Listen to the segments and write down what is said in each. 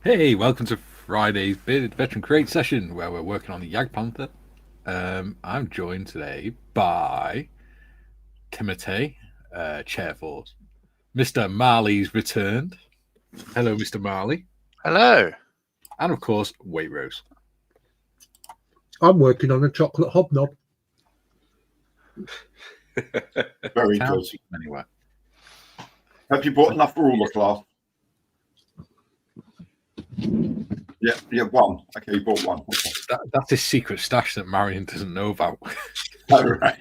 Welcome to Friday's Bearded Veteran Create session where we're working on the Jagdpanther. I'm joined today by Timothy, Chair Force. Mr. Marley's returned. Hello, Mr. Marley. Hello. And of course, Waitrose. I'm working on a chocolate hobnob. Very good. Anyway, have you bought enough for all the class? Yeah, one. Okay, you bought one. Okay. That's his secret stash that Marion doesn't know about. Oh, right.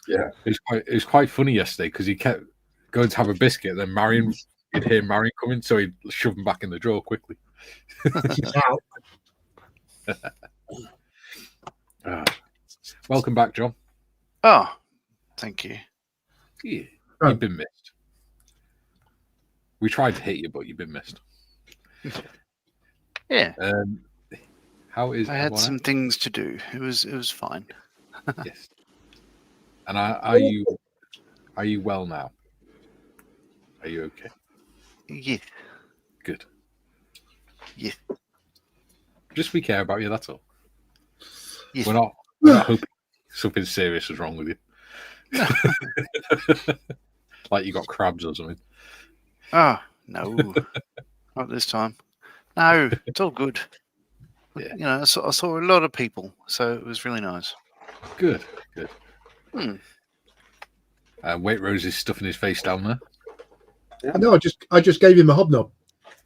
Yeah. It was quite funny yesterday because he kept going to have a biscuit, then you'd hear Marion coming, so he'd shove him back in the drawer quickly. Welcome back, John. Oh, thank you. Yeah, you've been missed. We tried to hit you, but you've been missed. Yeah. How is? I had some things to do. It was fine. Yes. And are you well now? Are you okay? Yeah. Good. Yeah. Just we care about you. That's all. Yeah. We're not hoping something serious is wrong with you. No. Like you got crabs or something. Oh, no. Not this time. No, it's all good. Yeah. You know, I saw a lot of people, so it was really nice. Good. Waitrose is stuffing his face down there. Yeah. No, I just gave him a hobnob.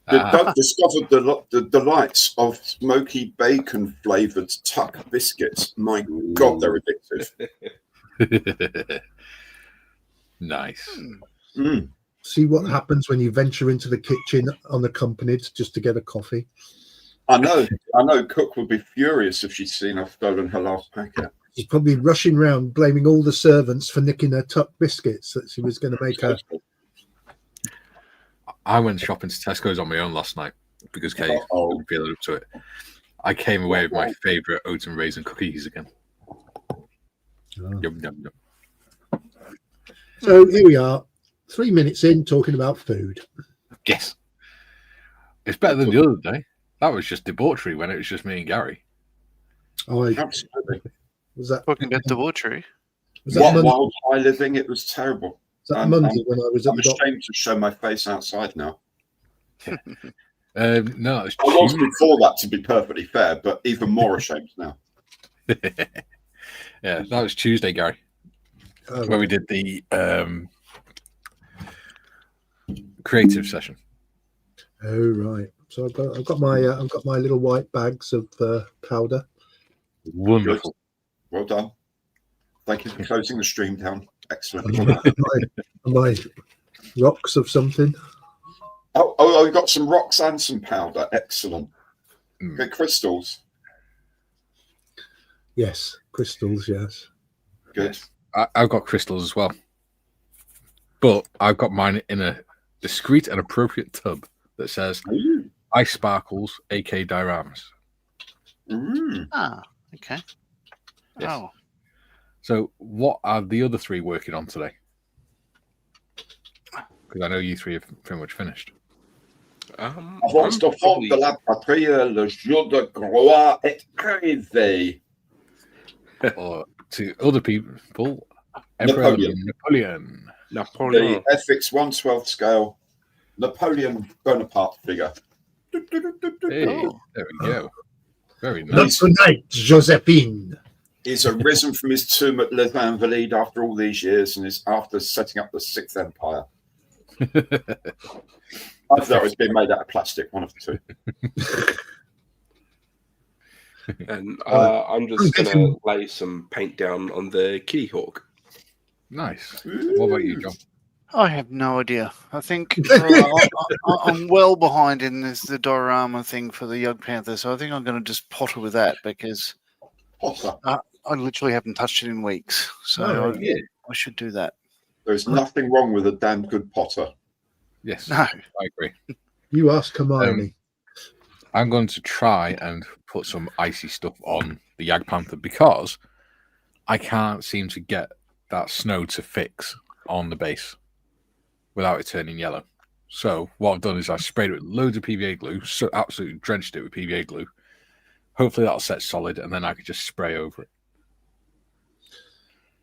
Doug discovered the delights of smoky bacon flavoured tuck biscuits. My God, they're addictive. Nice. Mm. See what happens when you venture into the kitchen unaccompanied just to get a coffee. I know. Cook would be furious if she'd seen I've stolen her last packet. She's probably rushing around blaming all the servants for nicking her tuck biscuits that she was going to make her. I went shopping to Tesco's on my own last night because Kate wasn't feeling up to it. I came away with my favourite oats and raisin cookies again. Yum, yum, yum. So here we are, 3 minutes in, talking about food. Yes. It's better than the other day. That was just debauchery when it was just me and Gary. Oh, absolutely. Was that talking about debauchery? While I living, it was terrible. Was that Monday when I was at I'm ashamed to show my face outside now. No, I was before that, to be perfectly fair, but even more ashamed now. Yeah, that was Tuesday, Gary, where we did the creative session. Oh right. So I've got my little white bags of powder. Wonderful. Well done. Thank you for closing the stream down. Excellent. my rocks of something. Oh, you got some rocks and some powder. Excellent. Good crystals. Yes, crystals. Yes. Good. I've got crystals as well, but I've got mine in a discreet and appropriate tub that says Ice Sparkles, AK Dioramas. Ah, okay. Yes. Oh. So what are the other three working on today? Because I know you three have pretty much finished. Avant de fond de la patrie, le jour de gloire est arrivé. Or to other people, Napoleon. The FX 1/12 scale, Napoleon Bonaparte figure. Hey, there we go. Very nice. Not tonight, Josephine. He's arisen from his tomb at Les Invalides after all these years and is after setting up the Sixth Empire. I thought it was being made out of plastic, one of the two. And I'm just going to lay some paint down on the Kitty Hawk. Nice. What about you, John? I have no idea. I think I'm well behind in the diorama thing for the Jagdpanther, so I think I'm going to just potter with that because I literally haven't touched it in weeks. So I should do that. There's nothing wrong with a damn good potter. Yes, no, I agree. You ask Hermione. I'm going to try and put some icy stuff on the Jagdpanther because I can't seem to get that snow to fix on the base without it turning yellow. So what I've done is I sprayed it with loads of PVA glue, so absolutely drenched it with PVA glue. Hopefully that'll set solid, and then I could just spray over it.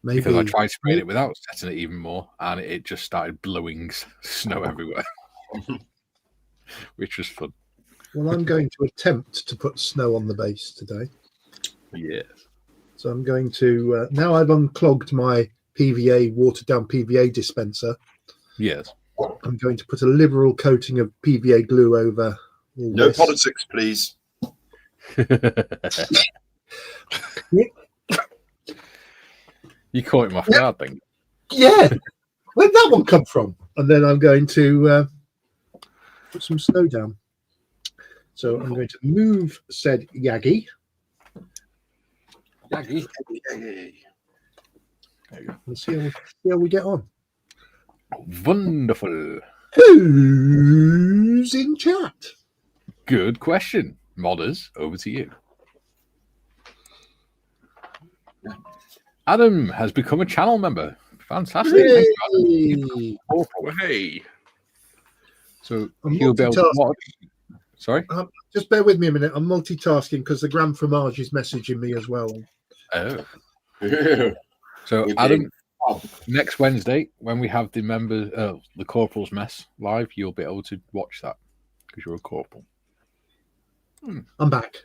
Maybe Because I tried spraying it without setting it even more, and it just started blowing snow everywhere, which was fun. Well, I'm going to attempt to put snow on the base today. Yes. So I'm going to now I've unclogged my PVA watered down PVA dispenser. Yes. I'm going to put a liberal coating of PVA glue over. All No this. politics, please. You caught him off guard, then. Yeah, where'd that one come from? And then I'm going to put some snow down. So I'm going to move said Yagi. Yagi. Hey. There you go. And see how we get on. Wonderful. Who's in chat? Good question. Modders, over to you. Adam has become a channel member. Fantastic. Thank you, Adam. Well, hey. So I'm he'll be able to multitasking. watch. Sorry? Just bear with me a minute. I'm multitasking because the Grand Fromage is messaging me as well. Oh. Yeah. So You're Adam, being- Oh, next Wednesday, when we have the the Corporal's Mess live, you'll be able to watch that because you're a corporal. I'm back.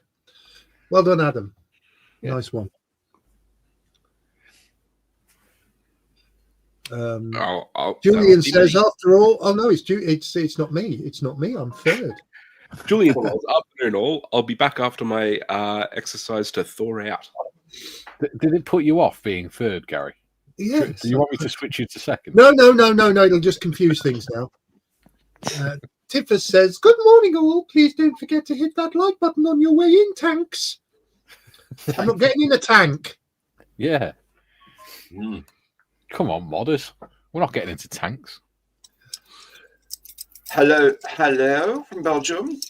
Well done, Adam. Yeah. Nice one. I'll Julian says, after all, oh no, it's not me. It's not me. I'm third. Julian says, afternoon all. I'll be back after my exercise to thaw out. Did it put you off being third, Gary? Yes. Do you want me to switch you to second? No. It'll just confuse things now. Tiffus says, good morning, all. Please don't forget to hit that like button on your way in, tanks. I'm not getting in a tank. Yeah. mm. Come on, modders. We're not getting into tanks. Hello from Belgium.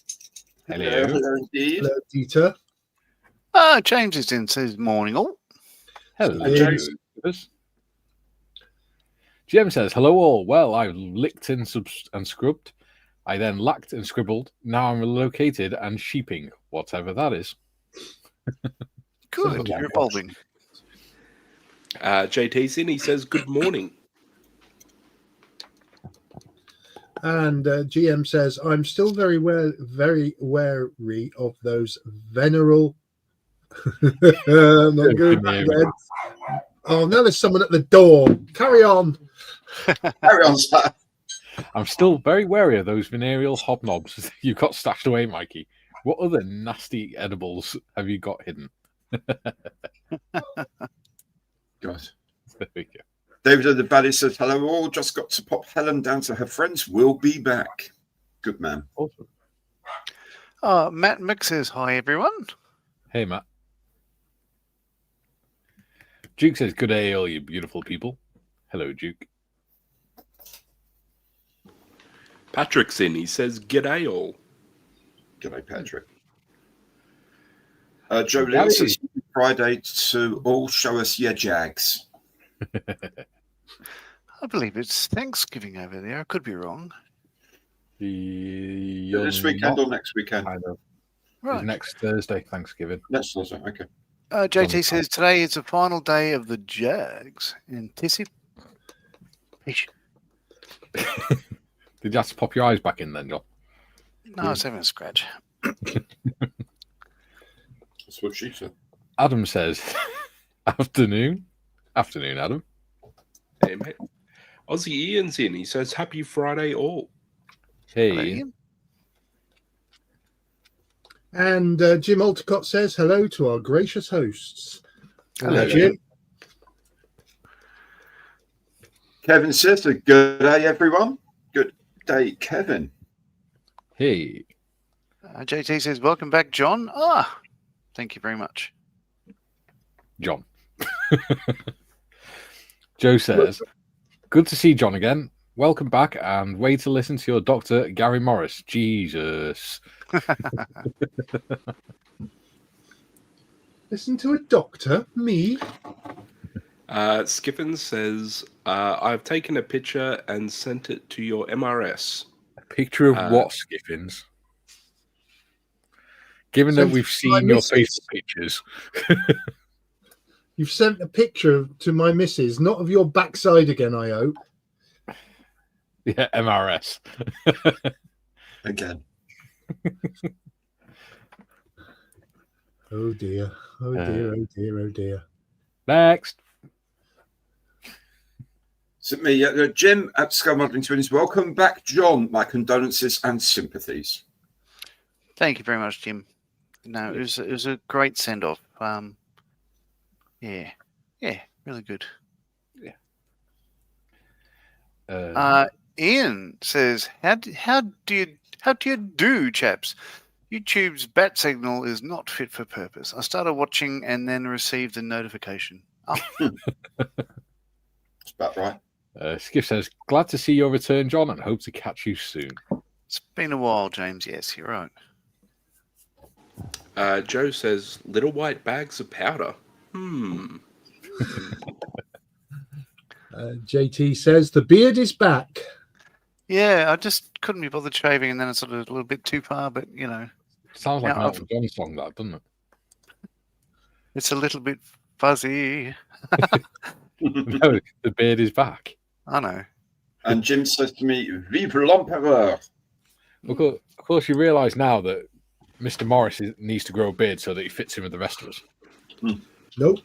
Hello. Hello indeed. Hello, Dieter. James is in, says morning all. Hello, James. James. GM says, hello all. Well, I licked and scrubbed. I then lacked and scribbled. Now I'm relocated and sheeping, whatever that is. Good, you're evolving. JT's in. He says, good morning. And GM says, I'm still very wary of those venereal. I'm not going back again. Oh, now there's someone at the door. Carry on. Carry on, sir. I'm still very wary of those venereal hobnobs you've got stashed away, Mikey. What other nasty edibles have you got hidden? God. There we go. David of the Valley says, hello all. Just got to pop Helen down to her friends. We'll be back. Good man. Awesome. Matt Mick says, hi, everyone. Hey, Matt. Duke says, good day, all you beautiful people. Hello, Duke. Patrick's in. He says, g'day all. G'day, Patrick. Joe Gary. Lynn says, Friday to all show us your jags. I believe it's Thanksgiving over there. I could be wrong. This weekend or next weekend? I know. Right. Next Thursday, Thanksgiving. Next Thursday, okay. JT says, today is the final day of the Jags. Anticipation. Did you have to pop your eyes back in then, John? No, I was having a scratch. That's what she said. Adam says, afternoon. Afternoon, Adam. Hey, mate. Aussie Ian's in. He says, happy Friday all. Hey, Hello, Ian. Ian. And Jim Alticott says, hello to our gracious hosts. Hello, Jim. Kevin says, good day, everyone. Good day, Kevin. Hey. JT says, welcome back, John. Thank you very much. John. Joe says, good to see John again. Welcome back and wait to listen to your doctor, Gary Morris. Jesus. Listen to a doctor? Me? Skiffin says, I've taken a picture and sent it to your MRS. Picture of what, Skiffins? Given that we've seen your Facebook pictures. You've sent a picture to my missus, not of your backside again, I hope. Yeah, MRS. Again. Oh dear. Oh dear. Oh dear. Oh dear. Next. Is it me? Jim at Skull Modeling Twins. Welcome back, John. My condolences and sympathies. Thank you very much, Jim. No, it was a great send off. Yeah, really good. Yeah. Ian says, "How do you do, chaps? YouTube's bat signal is not fit for purpose. I started watching and then received a notification." Oh. That's about right. Skiff says, "Glad to see your return, John, and hope to catch you soon." It's been a while, James. Yes, you're right. Joe says, "Little white bags of powder." JT says, the beard is back. Yeah, I just couldn't be bothered shaving, and then it's sort of a little bit too far, but you know. Sounds like an Elton John song, that, doesn't it? It's a little bit fuzzy. No, the beard is back. I know. And Jim says to me, "Vive l'empereur." Of course, you realise now that Mr. Morris needs to grow a beard so that he fits in with the rest of us. Nope.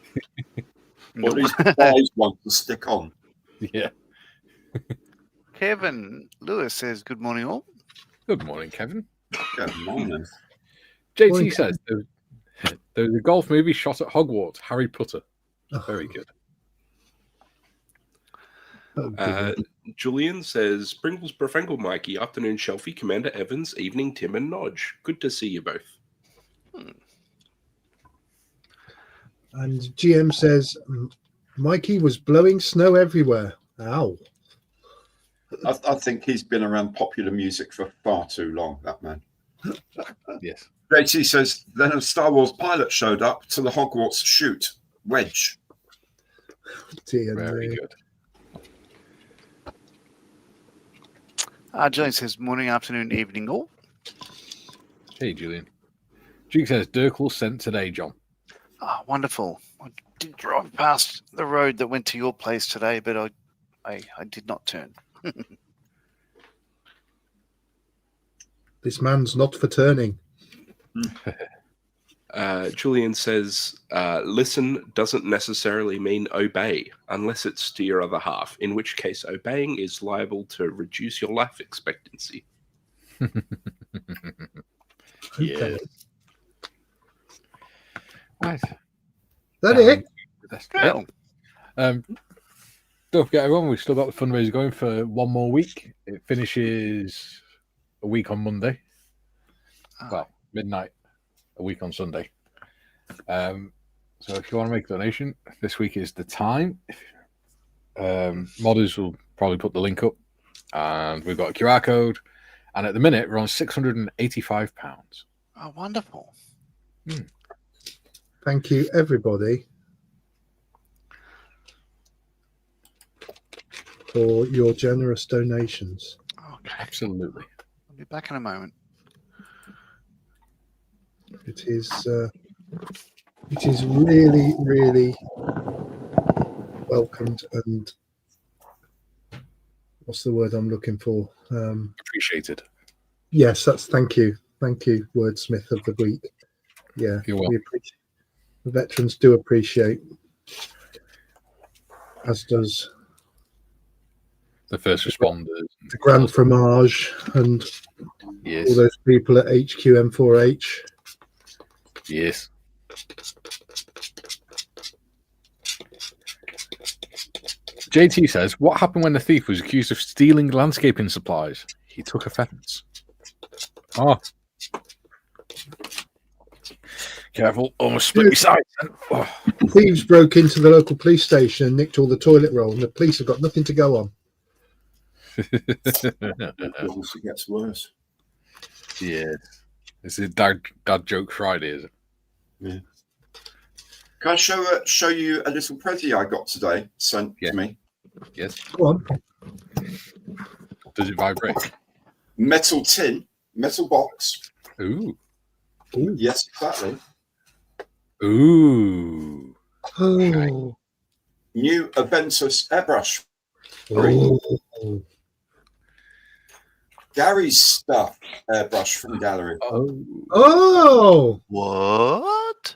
Or at least the guys want to stick on. Yeah. Kevin Lewis says, "Good morning, all." Good morning, Kevin. Good morning. JT Morning, says there's a golf movie shot at Hogwarts, Harry Potter. Very good. Julian says, "Pringles Befrinkle Mikey, afternoon Shelfie, Commander Evans, evening Tim and Nodge. Good to see you both." And GM says, Mikey was blowing snow everywhere. Ow. I think he's been around popular music for far too long, that man. Yes. JT says, then a Star Wars pilot showed up to the Hogwarts shoot. Wedge. Very good. Julian says, "Morning, afternoon, evening, all." Hey, Julian. Duke says, Dirkle sent today, John. Oh, wonderful. I did drive past the road that went to your place today, but I did not turn. This man's not for turning. Julian says, "Listen doesn't necessarily mean obey, unless it's to your other half, in which case obeying is liable to reduce your life expectancy." Yeah. Right. That it? That's it. Don't forget, everyone, we've still got the fundraiser going for one more week. It finishes a week on Monday. Well, midnight, a week on Sunday. So if you want to make a donation, this week is the time. Modders will probably put the link up. And we've got a QR code. And at the minute, we're on £685. Oh, wonderful. Thank you, everybody, for your generous donations. Okay. Absolutely. I'll be back in a moment. It is really, really welcomed and what's the word I'm looking for? Appreciated. Yes, thank you, wordsmith of the week. Yeah, You're welcome. we appreciate. The veterans do appreciate, as does The first responders. the Grand Fromage and Yes. all those people at HQM4H. Yes. JT says, what happened when the thief was accused of stealing landscaping supplies? He took offence. Oh. Careful, almost split my sides. Oh. Thieves broke into the local police station and nicked all the toilet roll, and the police have got nothing to go on. It gets worse. Yeah. It's a dad joke Friday, is it? Yeah. Can I show you a little prezi I got today sent to me? Yes. Go on. Does it vibrate? metal tin, metal box. Ooh. Yes, exactly. Ooh. Oh. New Aventus airbrush. Oh. Gary's stuff airbrush from Gallery. Oh. Oh. What?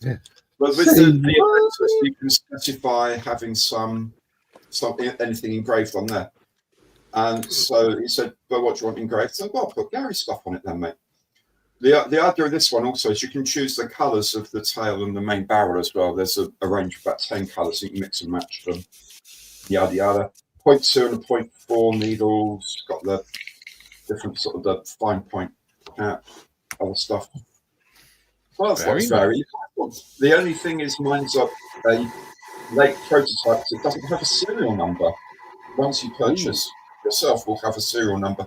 But with Say the what? Aventus, you can specify having something, anything engraved on there. And so he said, well, what do you want engraved? So, well, put Gary's stuff on it then, mate. The idea of this one also is you can choose the colours of the tail and the main barrel as well. There's a range of about 10 colours, so you can mix and match them. Yada yada. 0.2 and 0.4 needles. Got the different sort of the fine point other stuff. Well, that's Very very nice. The only thing is mine's a late prototype, so it doesn't have a serial number. Once you purchase yourself, will have a serial number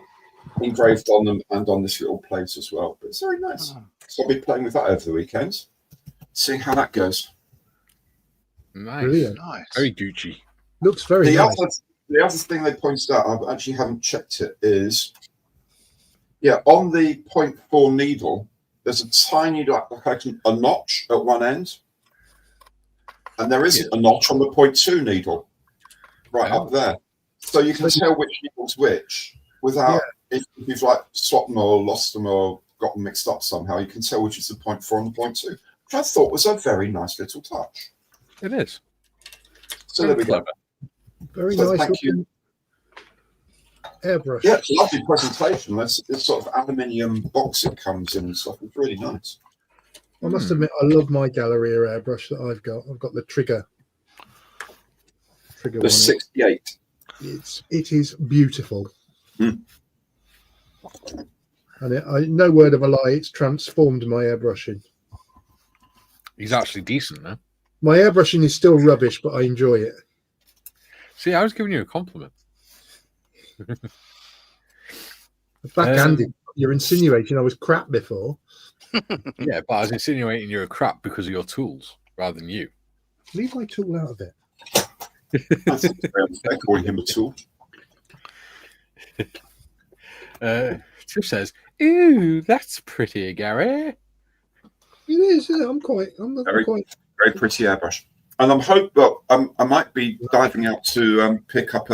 engraved on them and on this little plate as well. But it's very nice. So I'll be playing with that over the weekend, seeing how that goes. Nice. Brilliant. Nice. Very Gucci. Looks very nice. The other thing they pointed out, I actually haven't checked it, is on the 0.4 needle, there's a tiny like a notch at one end, and there isn't a notch on the 0.2 needle right up there. So you can tell which needle's which without if you've like swapped them or lost them or got them mixed up somehow. You can tell which is the 0.4 and the 0.2, which I thought was a very nice little touch. It is. So there we go. Very So nice thank you. looking airbrush. Yeah, it's a lovely presentation. This sort of aluminium box it comes in and stuff. It's really nice. I must admit, I love my Galleria airbrush that I've got. I've got the trigger. The 68. It is beautiful. Mm. And no word of a lie, it's transformed my airbrushing. He's actually decent now. My airbrushing is still rubbish, but I enjoy it. See, I was giving you a compliment. Backhanded. You're insinuating I was crap before. Yeah, but I was insinuating you're a crap because of your tools rather than you. Leave my tool out of it. That's very unfair calling him a tool. Tiff says, "Ooh, that's pretty, Gary." It is. I'm Very quite. Very pretty airbrush. And I might be diving out to pick up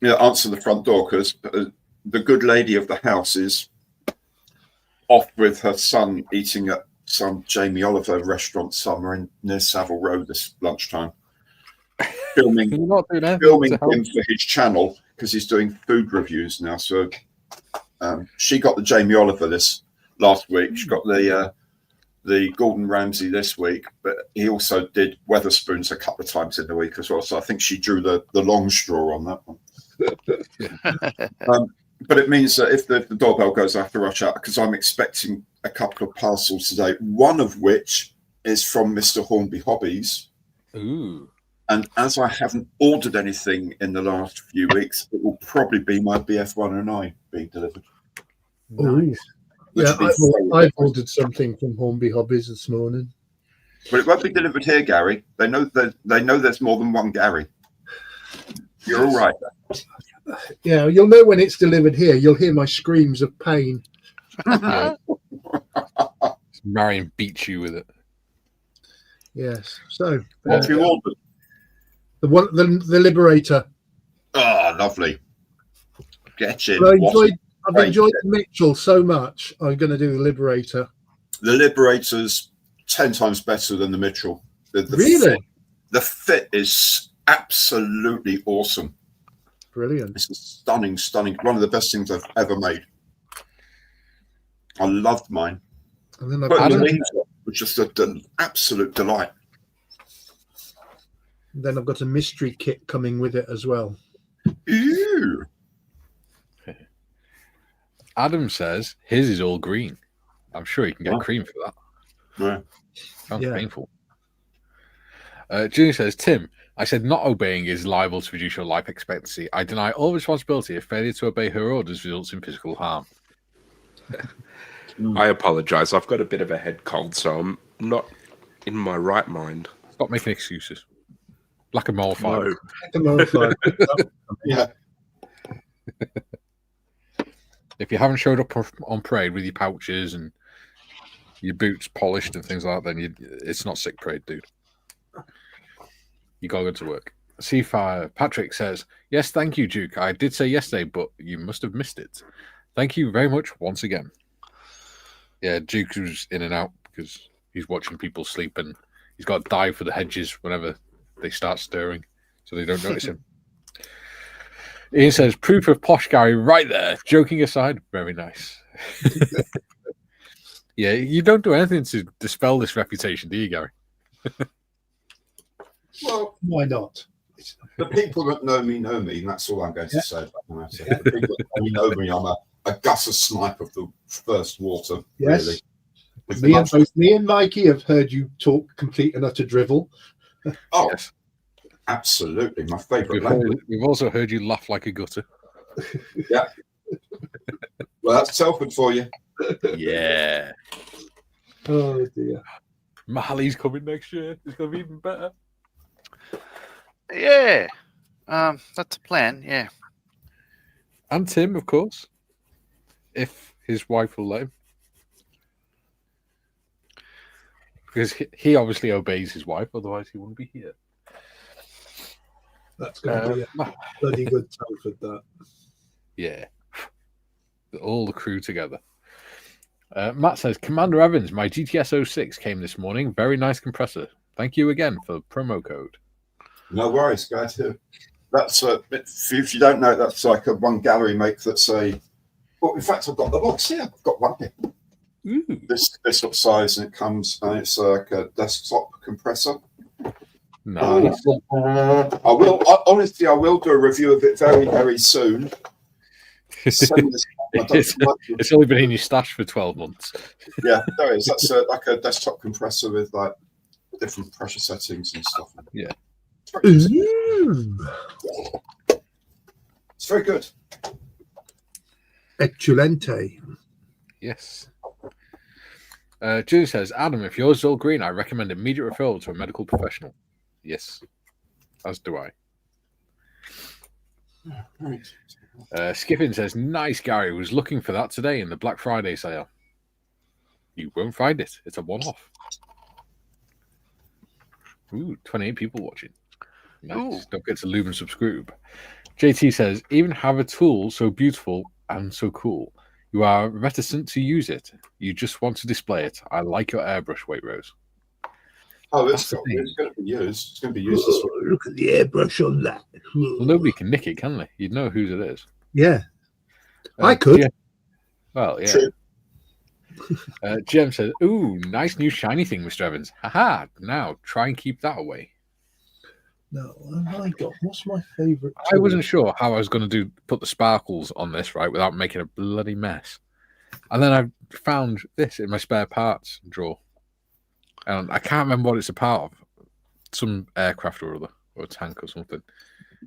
answer the front door because the good lady of the house is off with her son eating at some Jamie Oliver restaurant somewhere near Savile Road this lunchtime. Filming him for his channel because he's doing food reviews now. So she got the Jamie Oliver this last week. She got the Gordon Ramsay this week, but he also did Weatherspoons a couple of times in the week as well. So I think she drew the long straw on that one. But it means that if the doorbell goes, I have to rush out because I'm expecting a couple of parcels today, one of which is from Mr. Hornby Hobbies. Ooh. And as I haven't ordered anything in the last few weeks, it will probably be my BF109 being delivered. Nice. Yeah, I've ordered something from Hornby Hobbies this morning. But it won't be delivered here, Gary. They know there's more than one Gary. You're all right. Yeah, you'll know when it's delivered here. You'll hear my screams of pain. Marion beats you with it. Yes. So what have you ordered? The Liberator. Oh, lovely. Get in. I've enjoyed the Mitchell so much. I'm going to do the Liberator. The Liberator's 10 times better than the Mitchell. Really? The fit is absolutely awesome. Brilliant. It's a stunning. One of the best things I've ever made. I loved mine. And then which is an absolute delight. Then I've got a mystery kit coming with it as well. Ew. Adam says his is all green. I'm sure you can get cream for that. Yeah. Sounds painful. Junior says, Tim, I said not obeying is liable to reduce your life expectancy. I deny all responsibility if failure to obey her orders results in physical harm. I apologise. I've got a bit of a head cold, so I'm not in my right mind. Stop making excuses. Like a mole fiber. Like a mole fiber. Yeah. If you haven't showed up on parade with your pouches and your boots polished and things like that, then it's not sick parade, dude. You gotta go to work. C5 Patrick says, yes, thank you, Duke. I did say yesterday, but you must have missed it. Thank you very much once again. Yeah, Duke was in and out because he's watching people sleep and he's got to dive for the hedges whenever they start stirring so they don't notice him. Ian says, proof of posh Gary right there. Joking aside, very nice. Yeah, you don't do anything to dispel this reputation, do you, Gary? Well, Why not? the people that know me, and that's all I'm going to say about the matter. The people that know me, I'm a gusser snipe of the first water, Yes. really. Both me and Mikey have heard you talk complete and utter drivel. Oh, Yes. Absolutely. My favourite language. We've also heard you laugh like a gutter. Yeah. Well, that's Telford for you. Yeah. Oh, dear. Mahali's coming next year. It's going to be even better. Yeah. That's a plan. Yeah. And Tim, of course, if his wife will let him. Because he obviously obeys his wife, otherwise he wouldn't be here. That's going to be a bloody good Telford, that. Yeah. All the crew together. Matt says, Commander Evans, my GTS 06 came this morning. Very nice compressor. Thank you again for the promo code. No worries, guys. That's if you don't know, that's like a one gallery make that's a. Well, in fact, I've got the box here. I've got one here. Ooh. This sort of size, and it comes. And it's like a desktop compressor. Nice. I will honestly. I will do a review of it very, very soon. It's only been in your stash for 12 months. Yeah, there is. That's like a desktop compressor with like different pressure settings and stuff. Yeah. It's very good. Excelente. Yes. Julie says, Adam, if yours is all green, I recommend immediate referral to a medical professional. Yes. As do I. Skipping says, nice, Gary. Was looking for that today in the Black Friday sale. You won't find it. It's a one-off. Ooh, 28 people watching. Nice. Ooh. Don't forget to lube and subscribe. JT says, even have a tool so beautiful and so cool. You are reticent to use it. You just want to display it. I like your airbrush, Waitrose. Oh, it's going to be used. It's going to be used this week. Look at the airbrush on that. Well, nobody can nick it, can they? You'd know whose it is. Yeah. I could. Yeah. Well, yeah. Jem says, ooh, nice new shiny thing, Mr. Evans. Haha, now try and keep that away. No, oh my God, what's my favourite? I wasn't sure how I was going to put the sparkles on this, right, without making a bloody mess. And then I found this in my spare parts drawer. And I can't remember what it's a part of. Some aircraft or other, or a tank or something.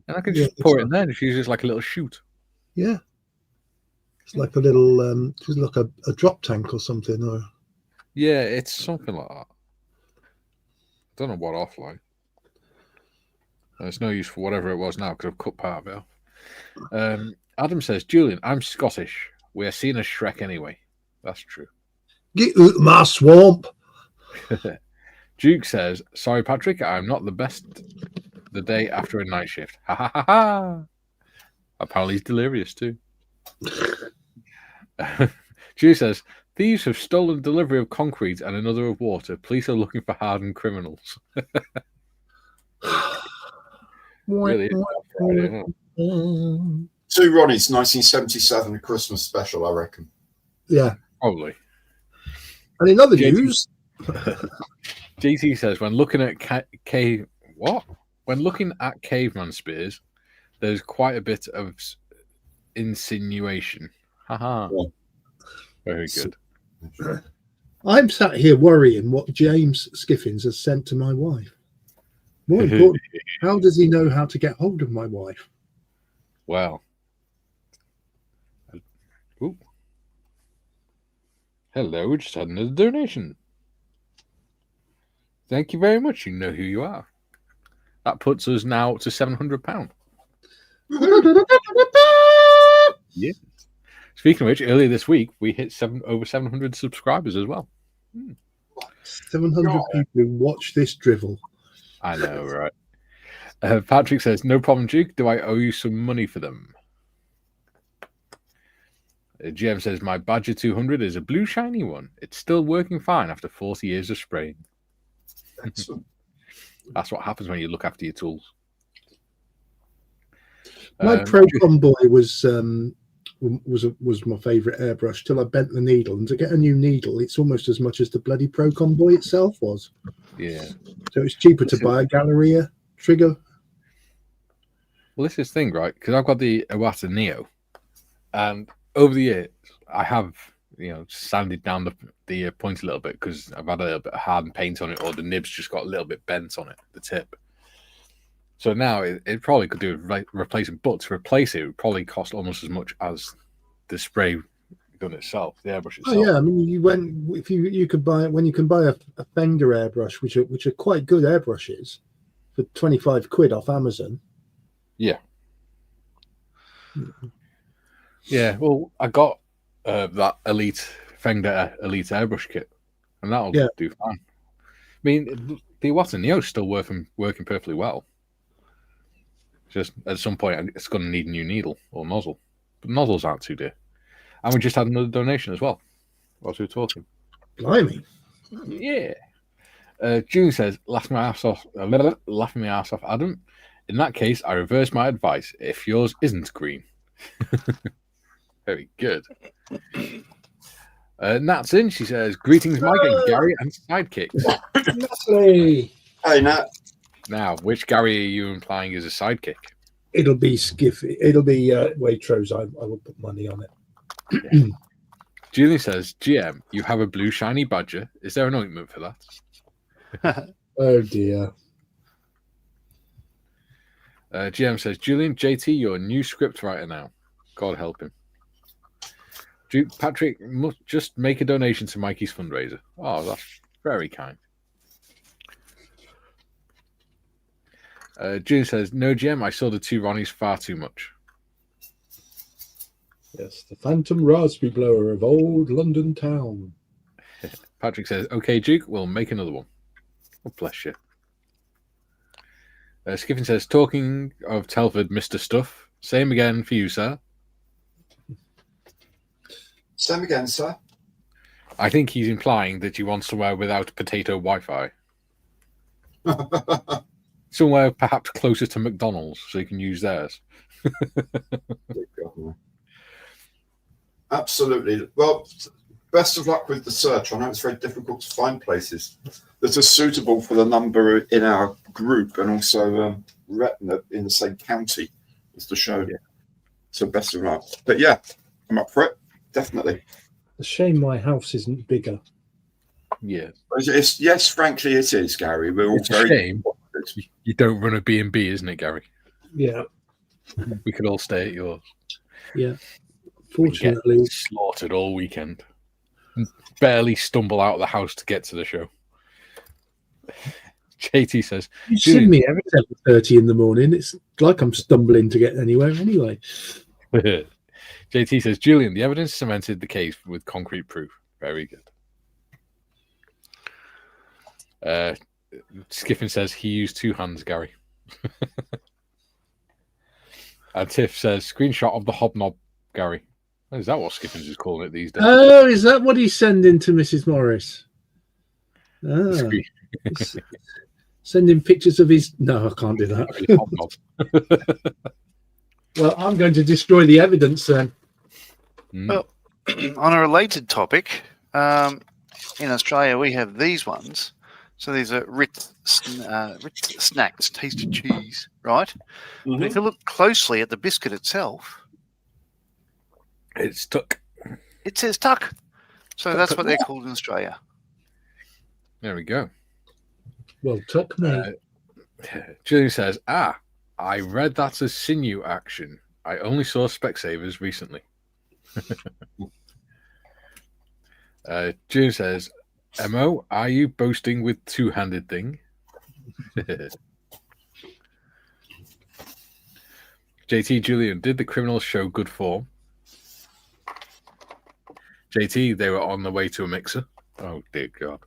And I can just pour it in there and just use it as like a little chute. Yeah. It's like a little, it's like a drop tank or something. Or yeah, it's something like that. I don't know what off like. And it's no use for whatever it was now because I've cut part of it off. Adam says, Julian, I'm Scottish. We are seen as Shrek anyway. That's true. Get out of my swamp. Duke says, sorry, Patrick, I'm not the best the day after a night shift. Ha ha ha ha. Apparently he's delirious too. Duke says, thieves have stolen delivery of concrete and another of water. Police are looking for hardened criminals. Really? Friday, Two Ronnies, 1977, a Christmas special, I reckon. Yeah. Probably. And in other news, JT says, when looking at When looking at caveman spears, there's quite a bit of insinuation. Haha. Yeah. Very good. I'm sat here worrying what James Skiffins has sent to my wife. More important, how does he know how to get hold of my wife? Well. Ooh. Hello, just had another donation. Thank you very much. You know who you are. That puts us now to £700. Yeah. Speaking of which, earlier this week we hit over 700 subscribers as well. 700 people who watch this drivel. I know, right? Patrick says, "No problem, Duke. Do I owe you some money for them?" GM says, "My Badger 200 is a blue shiny one. It's still working fine after 40 years of spraying." Excellent. That's what happens when you look after your tools. My Procon boy was my favourite airbrush till I bent the needle, and to get a new needle, it's almost as much as the bloody Procon boy itself was. Yeah. So it's cheaper to buy a Galleria trigger. Well, this is the thing, right? Because I've got the Iwata Neo, and over the years I have, sanded down the point a little bit because I've had a little bit of hardened paint on it, or the nib's just got a little bit bent on it, the tip. So now it probably could do a replacement, but to replace it would probably cost almost as much as the spray gun itself, the airbrush itself. Oh yeah, I mean, you could buy a Fender airbrush, which are quite good airbrushes, for 25 quid off Amazon. Yeah. Yeah, well, I got that Fender Elite airbrush kit, and that'll do fine. I mean, the Iwata Neo is still working perfectly well. Just at some point, it's going to need a new needle or nozzle. But nozzles aren't too dear. And we just had another donation as well, whilst we were talking. Blimey. Yeah. June says, laughing my ass off, Adam. In that case, I reverse my advice if yours isn't green. Very good. Nat's in. She says, "Greetings, Mike and Gary and sidekicks." Natalie. Hey, Nat. Now, which Gary are you implying is a sidekick? It'll be Skiffy. It'll be Waitrose. I will put money on it. Yeah. Julie says, "GM, you have a blue shiny badger. Is there an ointment for that?" Oh dear. GM says, "Julian, JT, you're a new script writer now. God help him." Patrick must just make a donation to Mikey's fundraiser. Oh, that's very kind. June says, "No, GM, I saw the two Ronnies far too much." Yes, the Phantom Raspberry Blower of old London town. Patrick says, "Okay, Duke, we'll make another one." Oh, bless you. Skiffin says, "Talking of Telford, Mr. Stuff, same again for you, sir." Same again, sir. I think he's implying that you want somewhere without potato Wi-Fi. Somewhere perhaps closer to McDonald's so you can use theirs. Absolutely. Well, best of luck with the search. I know it's very difficult to find places that are suitable for the number in our group and also retina in the same county as the show. Yeah. So best of luck. But yeah, I'm up for it. Definitely. A shame my house isn't bigger. Yeah. Yes, frankly, it is, Gary. We're all It's very. a shame you don't run a B&B, isn't it, Gary? Yeah. We could all stay at yours. Yeah. Fortunately, slaughtered all weekend. Barely stumble out of the house to get to the show. JT says, "You see me every 7:30 in the morning. It's like I'm stumbling to get anywhere anyway." JT says, "Julian, the evidence cemented the case with concrete proof." Very good. Skiffin says he used two hands, Gary. And Tiff says, "Screenshot of the hobnob, Gary." Is that what Skiffins is calling it these days? Oh, is that what he's sending to Mrs. Morris? Sending pictures of his... No, I can't do that. Well, I'm going to destroy the evidence then. Well, on a related topic, in Australia we have these ones. So these are Ritz snacks, tasty cheese, right? Mm-hmm. But if you look closely at the biscuit itself, it's tuck. It says tuck. So that's what they're called in Australia. There we go. Well, tuck me. Julian says, I read that's a sinew action. I only saw Specsavers recently. Julian says, "Mo, are you boasting with two-handed thing?" JT, Julian, did the criminals show good form? JT, they were on the way to a mixer. Oh, dear God.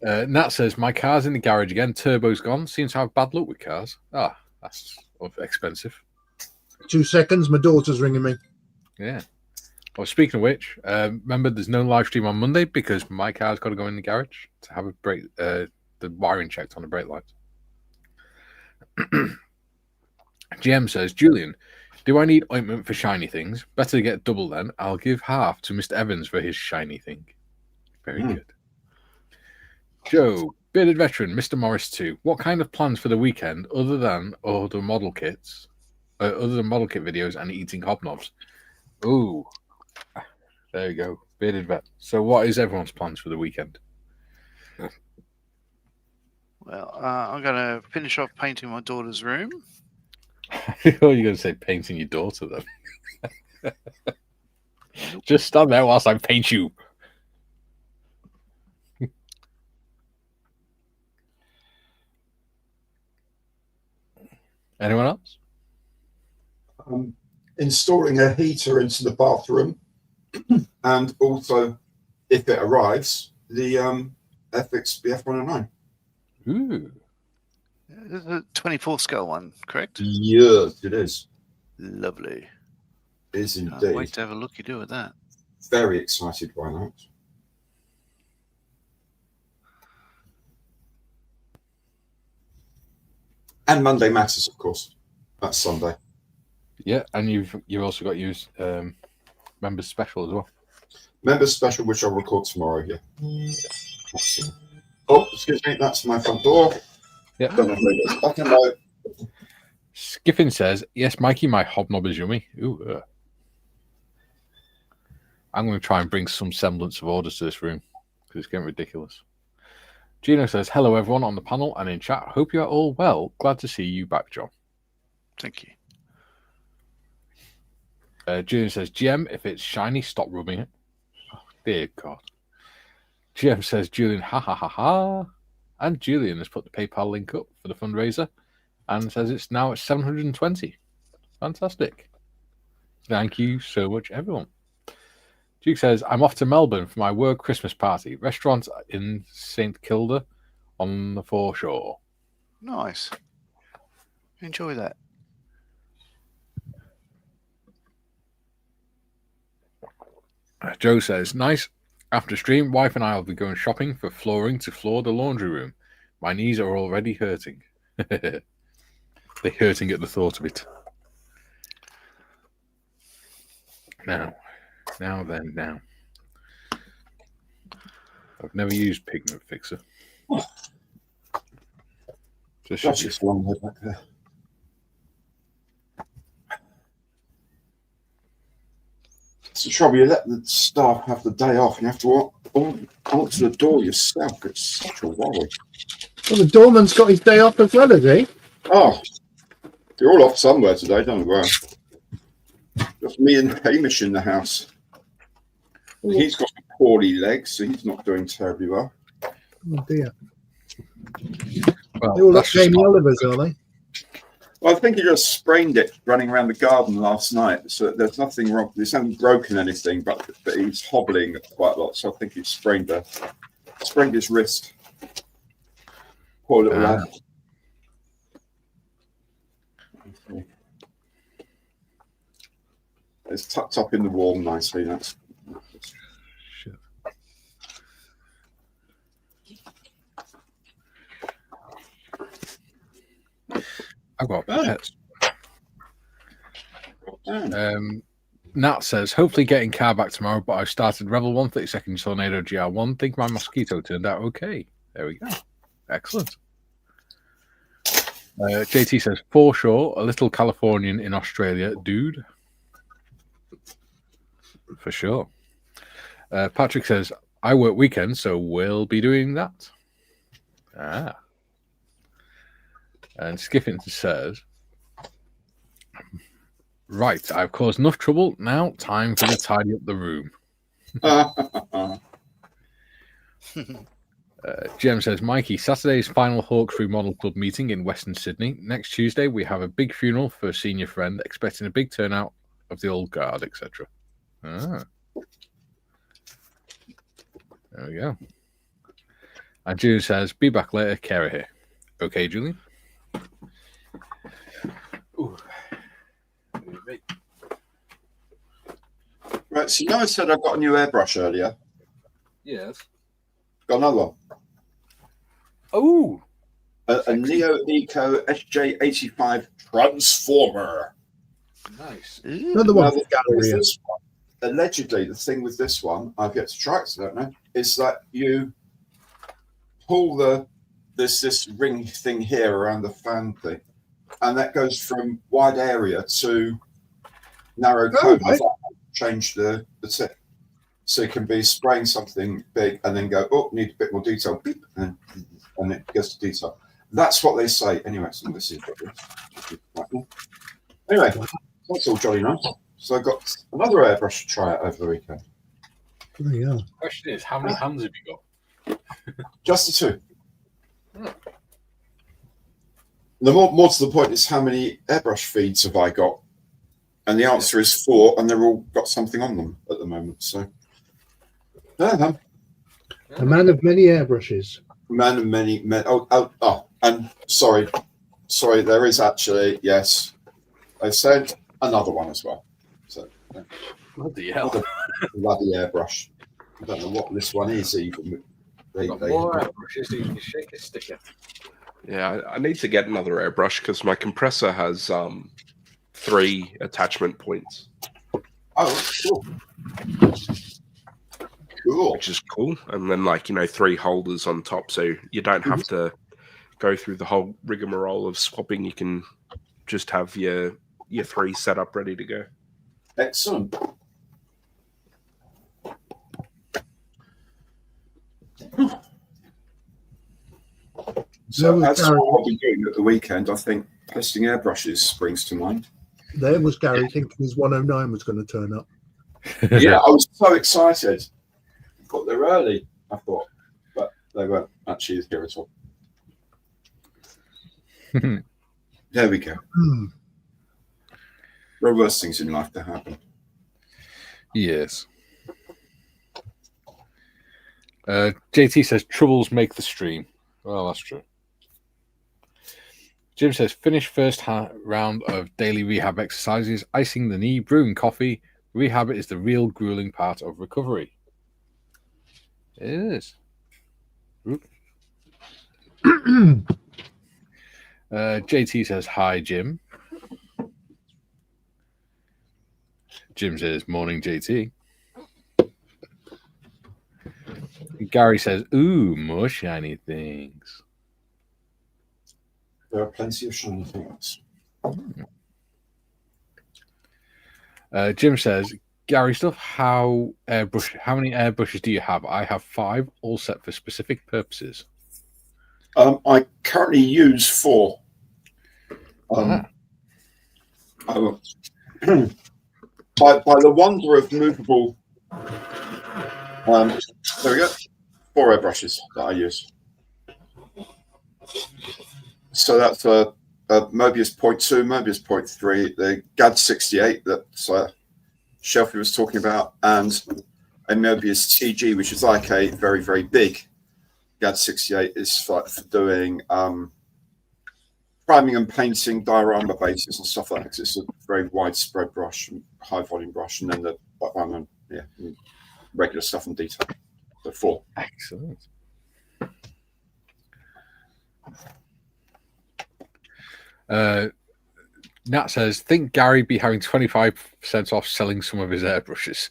Nat says, my car's in the garage again. Turbo's gone. Seems to have bad luck with cars. Ah, that's expensive. 2 seconds. My daughter's ringing me. Yeah. Well, speaking of which, remember there's no live stream on Monday because my car's got to go in the garage to have a brake, the wiring checked on the brake lights. GM says, Julian, do I need ointment for shiny things? Better get double then. I'll give half to Mr. Evans for his shiny thing. Very good. Joe, bearded veteran, Mr. Morris 2. What kind of plans for the weekend other than model kit videos and eating hobnobs? Ooh, there you go, bearded vet. So, what is everyone's plans for the weekend? Well, I'm going to finish off painting my daughter's room. Oh, you're going to say painting your daughter then? Just stand there whilst I paint you. Anyone else? Installing a heater into the bathroom, and also, if it arrives, the FX BF109. Ooh. This is a 24 scale one, correct? Yes, it is. Lovely. It is Can't indeed. wait to have a looky do at that. Very excited by that. And Monday Matters, of course. That's Sunday. Yeah, and you've also got your members special as well. Members special, which I'll record tomorrow. Yeah. Oh, excuse me. That's my front door. Yeah. Don't know if it's back in my... Skiffin says, "Yes, Mikey, my hobnob is yummy." Ooh. I'm going to try and bring some semblance of order to this room because it's getting ridiculous. Gino says, "Hello, everyone on the panel and in chat. Hope you are all well. Glad to see you back, John." Thank you. Julian says, "GM, if it's shiny, stop rubbing it." Oh, dear God. GM says, "Julian, ha ha ha ha." And Julian has put the PayPal link up for the fundraiser and says it's now at 720. Fantastic. Thank you so much, everyone. Duke says, "I'm off to Melbourne for my work Christmas party. Restaurant in St Kilda on the foreshore." Nice. Enjoy that. Joe says, "Nice. After stream, wife and I will be going shopping for flooring to floor the laundry room. My knees are already hurting." They're hurting at the thought of it. Now. I've never used Pigment Fixer. That's just one way back there. It's the trouble. You let the staff have the day off, and you have to answer the door yourself. It's such a worry. Well, the doorman's got his day off as well, has he? Oh, you're all off somewhere today, don't worry. Just me and Hamish in the house. He's got poorly legs, so he's not doing terribly well. Oh dear. Well, They all look Jamie Oliver's, are they? Well, I think he just sprained it running around the garden last night. So there's nothing wrong. He hasn't broken anything, but he's hobbling quite a lot. So I think he sprained his wrist. Poor little lad. It's tucked up in the warm nicely. That's Shit. I've got pets. Nat says, "Hopefully getting car back tomorrow, but I've started Rebel 132nd Tornado GR1. Think my Mosquito turned out okay." There we go. Excellent. JT says, "For sure, a little Californian in Australia, dude." For sure. Patrick says, "I work weekends, so we'll be doing that." Ah. And Skiffin says, "Right, I've caused enough trouble. Now, time for the tidy up the room." Jem says, "Mikey, Saturday's final Hawkesbury Model Club meeting in Western Sydney. Next Tuesday, we have a big funeral for a senior friend, expecting a big turnout of the old guard, etc." Ah. There we go. And Julian says, be back later, Kara here. Okay, Julian? Ooh. Right, so you know I said I got a new airbrush earlier. Yes. Got another one. Oh! A Neo Eco SJ85 Transformer. Nice. Another one. Now, the thing with this one, allegedly, the thing with this one, I've yet to try it, so I don't know, is that you pull this ring thing here around the fan thing, and that goes from wide area to narrow cone. Right. Change the tip. So it can be spraying something big and then go, oh, need a bit more detail, beep, and it gets to detail. That's what they say. Anyway, so this is anyway, that's all jolly nice. So I got another airbrush to try out over the weekend. Oh, yeah. The question is, how many hands have you got? Just the two. The more to the point is how many airbrush feeds have I got? And the answer is 4, and they're all got something on them at the moment. So, A man of many airbrushes. man of many. And sorry, there is actually, yes, I said another one as well. So, Bloody hell. bloody airbrush. I don't know what this one is even. Got more airbrushes so you can shake a sticker. Yeah, I need to get another airbrush because my compressor has 3 attachment points. Oh, cool. Cool. Which is cool. And then 3 holders on top, so you don't have to go through the whole rigmarole of swapping. You can just have your 3 set up ready to go. Excellent. So was that's Gary. what I'll be doing at the weekend. I think testing airbrushes springs to mind. There was Gary thinking his 109 was going to turn up. Yeah, I was so excited. Got there early, I thought, but they weren't actually here at all. There we go. There are worse things in life to happen. Yes. JT says, troubles make the stream. Well, that's true. Jim says, finish first round of daily rehab exercises, icing the knee, brewing coffee. Rehab is the real grueling part of recovery. It is. JT says, hi, Jim. Jim says, morning, JT. Gary says, ooh, more shiny things. There are plenty of shiny things. Jim says, Gary stuff, how many airbrushes do you have? I have 5, all set for specific purposes. I currently use 4. By the wonder of movable, there we go. 4 airbrushes that I use. So that's a Mobius 0.2, Mobius 0.3, the GAD68 that Shelfie was talking about, and a Mobius TG, which is like a very, very big GAD68, is for doing priming and painting diorama bases and stuff like that. It's a very widespread brush, high volume brush, and then the regular stuff and detail. So 4. Excellent. Nat says, think Gary be having 25% off selling some of his airbrushes.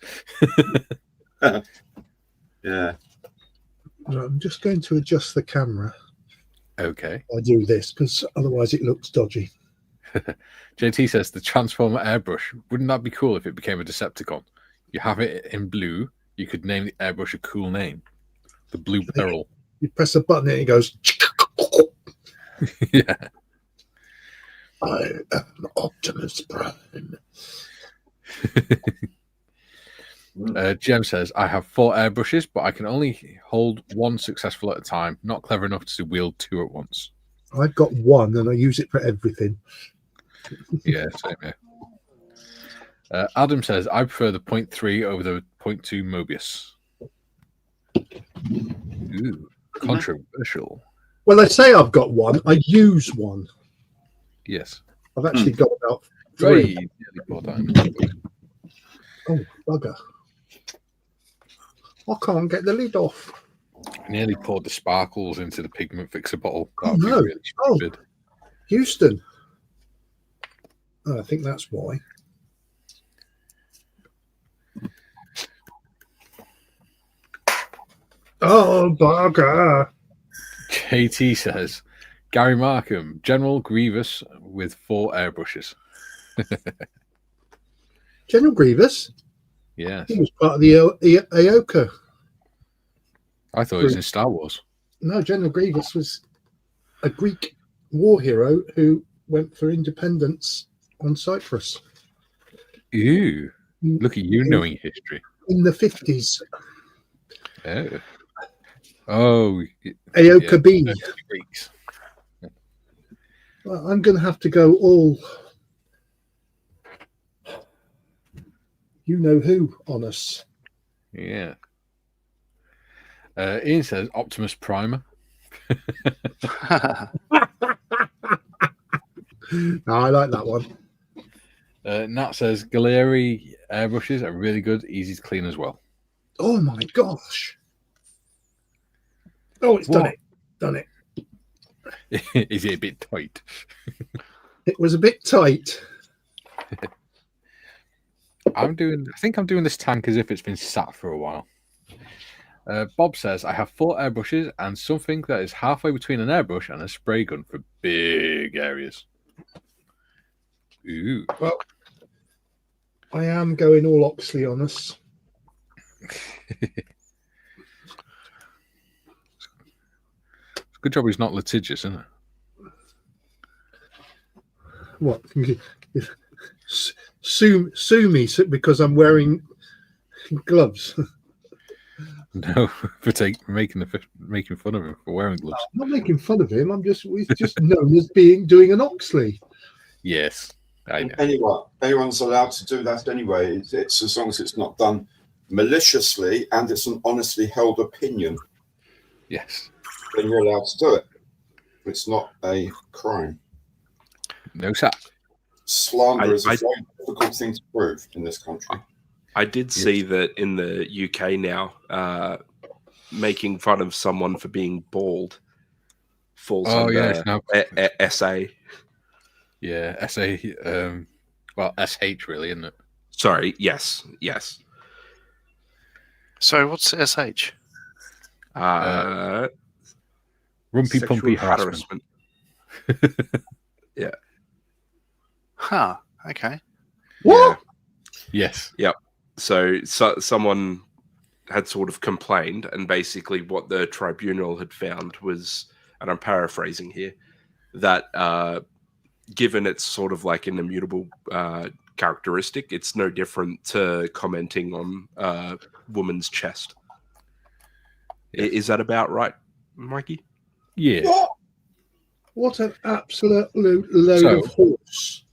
Yeah. Right, I'm just going to adjust the camera. Okay. I do this because otherwise it looks dodgy. JT says, the Transformer airbrush. Wouldn't that be cool if it became a Decepticon? You have it in blue. You could name the airbrush a cool name. The Blue Peril. You press a button and it goes. Yeah. I am Optimus Prime. Jem says, I have 4 airbrushes, but I can only hold 1 successful at a time. Not clever enough to wield 2 at once. I've got 1 and I use it for everything. Yeah, same here. Adam says, I prefer the 0.3 over the 0.2 Mobius. Ooh, controversial. Well, I say I've got one. I use one. Yes. I've actually got about 3. Nearly bought that in the book. Oh, bugger. I can't get the lid off. I nearly poured the sparkles into the pigment fixer bottle. That Oh, would be no. really stupid. Houston. Oh, I think that's why. Oh, bugger. JT says, Gary Markham, General Grievous with 4 airbrushes. General Grievous? Yes. He was part of the Aoka. I thought he was in Star Wars. No, General Grievous was a Greek war hero who went for independence on Cyprus. Ooh. Look at you knowing history. In the 50s. Oh. Aoka B. Greeks. Well, I'm going to have to go all you know who on us. Yeah. Ian says Optimus Primer. No, I like that one. Nat says Galeri airbrushes are really good, easy to clean as well. Oh my gosh. Oh, it's done What? it. Done it. Is it a bit tight? It was a bit tight. I think I'm doing this tank as if it's been sat for a while. Bob says I have 4 airbrushes and something that is halfway between an airbrush and a spray gun for big areas. Ooh. Well, I am going all Oxley on us. Good job he's not litigious, isn't it? What? Sue me because I'm wearing gloves. No, for making fun of him for wearing gloves. I'm not making fun of him. He's just known as doing an Oxley. Yes, I know. Anyone's allowed to do that anyway. It's as long as it's not done maliciously and it's an honestly held opinion. Yes. Then you're allowed to do it. It's not a crime. No, sir. Slander is a very difficult thing to prove in this country. I did see that in the UK now, making fun of someone for being bald falls under SA. Yeah, SA. Well, SH really, isn't it? Sorry, yes. So what's SH? Rumpy Sexual pumpy harassment. Yeah. Huh. Okay. What? Yes. Yep. So someone had sort of complained, and basically what the tribunal had found was, and I'm paraphrasing here, that given it's sort of like an immutable characteristic, it's no different to commenting on a woman's chest. Yeah. Is that about right, Mikey? Yeah. What an absolute load of horse.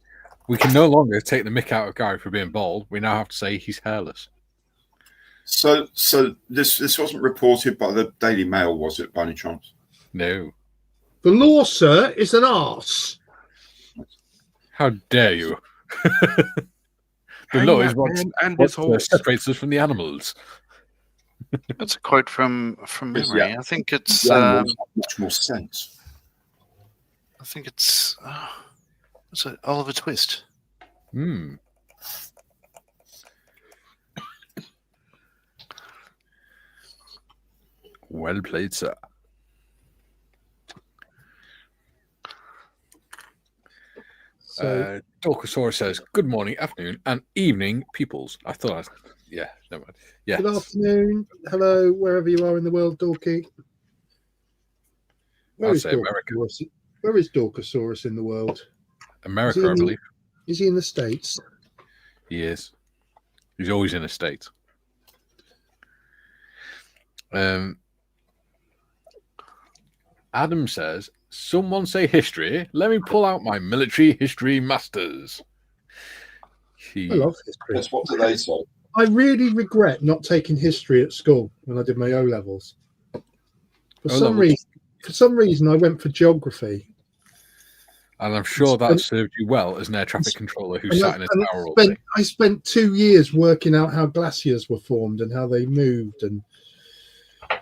We can no longer take the mick out of Gary for being bald. We now have to say he's hairless. So this wasn't reported by the Daily Mail, was it, by any chance? No. The law, sir, is an arse. How dare you? The law is what separates us from the animals. That's a quote from memory. Yeah. I think it's much more sense. I think it's what's it? Oliver Twist. Hmm. Well played, sir. So, Dorkosaurus says, good morning, afternoon, and evening, peoples. I thought never mind. Yeah. good afternoon. Hello, wherever you are in the world, Dorky. Where is Dorkosaurus in the world? America, I believe. Is he in the States? He is. He's always in the States. Adam says, someone say history. Let me pull out my military history masters. I love history. Yes, what do they say? I really regret not taking history at school when I did my O-levels. For Oh, some no. reason, I went for geography. And I'm sure that served you well as an air traffic controller who sat in a tower all day. I spent 2 years working out how glaciers were formed and how they moved. And I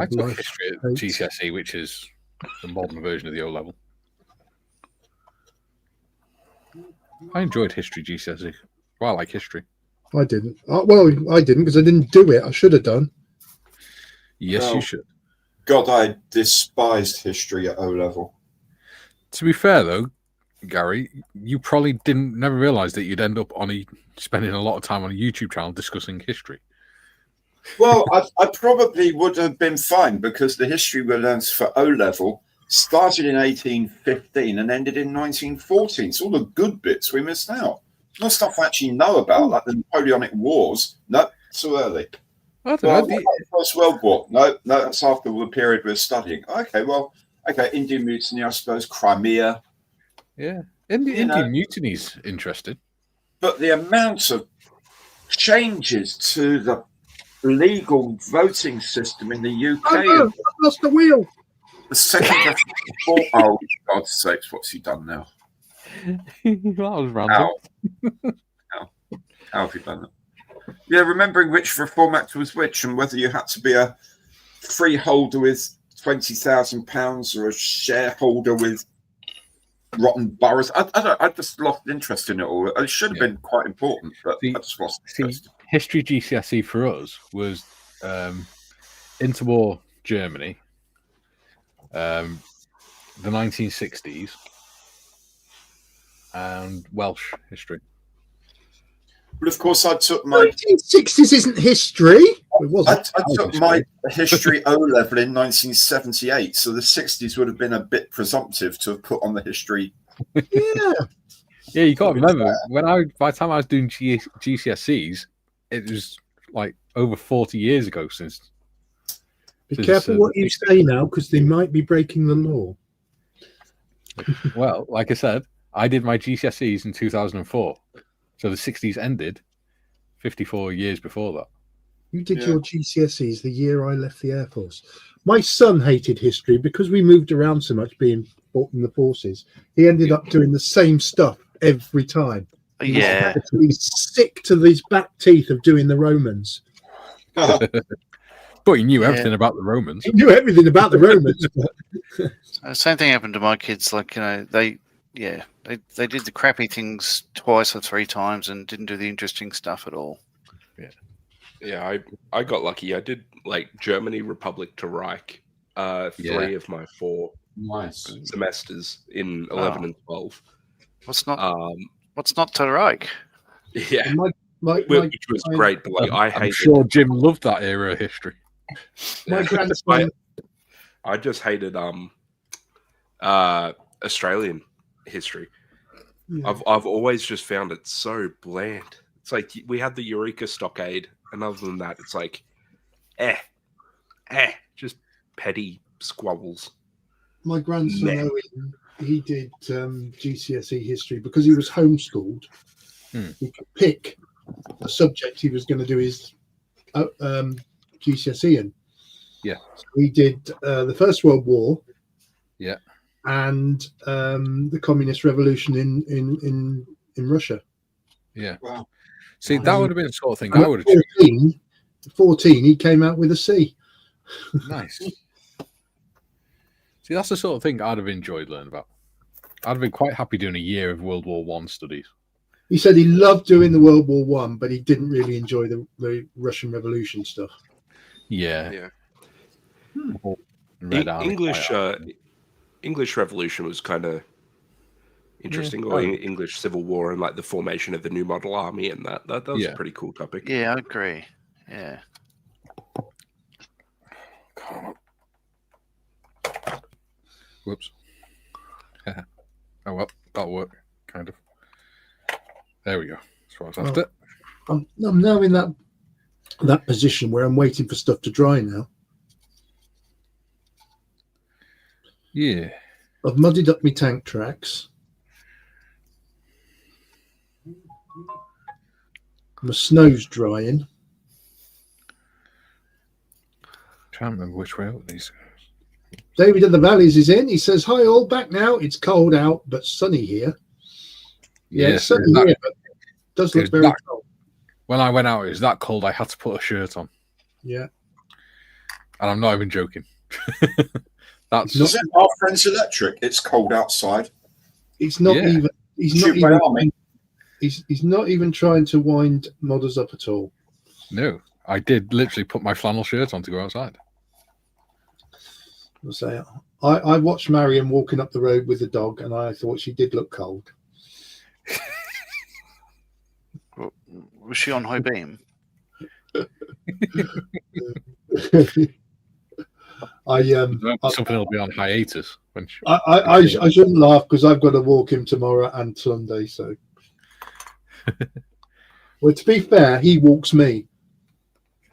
took history at GCSE, which is the modern version of the O level. I enjoyed history GCSE. Well, I like history. I didn't. I didn't because I didn't do it. I should have done. Yes, you should. God, I despised history at O level. To be fair, though, Gary, you probably never realised that you'd end up spending a lot of time on a YouTube channel discussing history. Well, I probably would have been fine because the history we learned for O level started in 1815 and ended in 1914. So all the good bits we missed out. No stuff I actually know about, like the Napoleonic Wars. No, too early. I don't know. The First World War. No, that's after the period we're studying. Okay, Indian Mutiny, I suppose, Crimea. Yeah, Indian Mutiny's interesting. But the amount of changes to the legal voting system in the UK. I lost the wheel. The second war. Oh, for God's sakes, what's he done now? That was random. How have you done that? Yeah, remembering which Reform Act was which and whether you had to be a freeholder with £20,000 or a shareholder with rotten boroughs. I just lost interest in it all. It should have been quite important, but I just lost interest. History GCSE for us was interwar Germany, the 1960s, and Welsh history. But of course, I took my 1960s isn't history. It wasn't. I took my history O level in 1978, so the 60s would have been a bit presumptive to have put on the history. Yeah, yeah. You got to remember by the time I was doing GCSEs, it was like over 40 years ago since. Be careful what you say now, because they might be breaking the law. Well, like I said, I did my GCSEs in 2004. So the 60s ended 54 years before that. You did your GCSEs the year I left the Air Force. My son hated history because we moved around so much being in the forces. He ended up doing the same stuff every time. Yeah. He's sick to his back teeth of doing the Romans. But he knew everything about the Romans. He knew everything about the Romans. Same thing happened to my kids. Like, they did the crappy things twice or three times and didn't do the interesting stuff at all. Yeah, I got lucky. I did like Germany, Republic to Reich, 3 of my 4 semesters in 11 and 12. What's not to Reich? Yeah, which was great. But like, I'm sure Jim loved that era of history. My grandson. I just hated Australian history. Yeah. I've always just found it so bland. It's like we had the Eureka Stockade, and other than that, it's like, just petty squabbles. My grandson Owen, he did GCSE history because he was homeschooled. He could pick a subject he was going to do his GCSE in. Yeah, so he did the First World War. Yeah. And the communist revolution in Russia. Yeah. Wow. See, that would have been the sort of thing I would have 14, he came out with a C. Nice. See, that's the sort of thing I'd have enjoyed learning about. I'd have been quite happy doing a year of World War I studies. He said he loved doing the World War I, but he didn't really enjoy the Russian Revolution stuff. Yeah. Yeah. English Revolution was kind of interesting, or English Civil War and like the formation of the new model army, and that was a pretty cool topic. Yeah, I agree. Yeah. Whoops. Oh well, that'll work, kind of. There we go. That's what I was after. I'm now in that position where I'm waiting for stuff to dry now. Yeah. I've muddied up my tank tracks. My snow's drying. Can't remember which way out these. David of the Valleys is in. He says, "Hi, all back now. It's cold out, but sunny here." Yeah, it's sunny here, but it does look very cold. When I went out, it was that cold. I had to put a shirt on. Yeah, and I'm not even joking. That's Is it our friends electric? It's cold outside. It's not even. He's not even trying to wind modders up at all. No, I did literally put my flannel shirt on to go outside. I'll say, I watched Marion walking up the road with the dog, and I thought she did look cold. Was she on high beam? Something will be on hiatus. When I shouldn't laugh because I've got to walk him tomorrow and Sunday. So, well, to be fair, he walks me.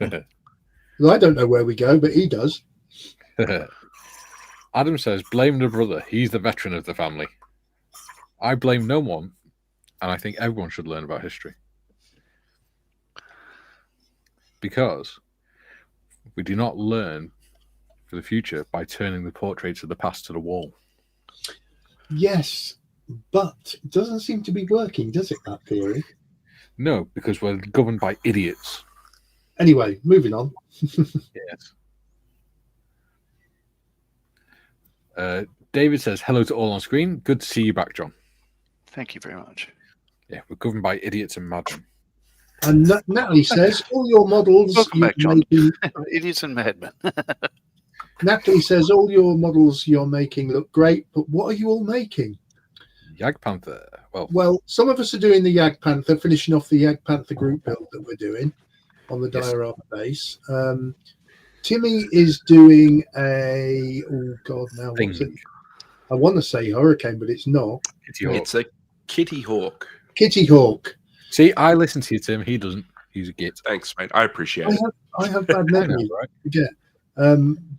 I don't know where we go, but he does. Adam says, blame the brother. He's the veteran of the family. I blame no one, and I think everyone should learn about history. Because we do not learn for the future by turning the portraits of the past to the wall. Yes, but it doesn't seem to be working, does it, that theory? No, because we're governed by idiots. Anyway, moving on. Yes. David says, hello to all on screen. Good to see you back, John. Thank you very much. Yeah, we're governed by idiots and madmen. And Natalie says, all your models... Welcome back, John. Idiots and madmen. Natalie says, all your models you're making look great, but what are you all making? Jagdpanther. Well, some of us are doing the Jagdpanther, finishing off the Jagdpanther group build that we're doing on the diorama base. Timmy is doing a... Oh, God, now what's it? I want to say Hurricane, but it's not. It's a Kitty Hawk. Kitty Hawk. See, I listen to you, Tim. He doesn't. He's a git. Thanks, mate. I appreciate it. I have bad memory. Right? Yeah.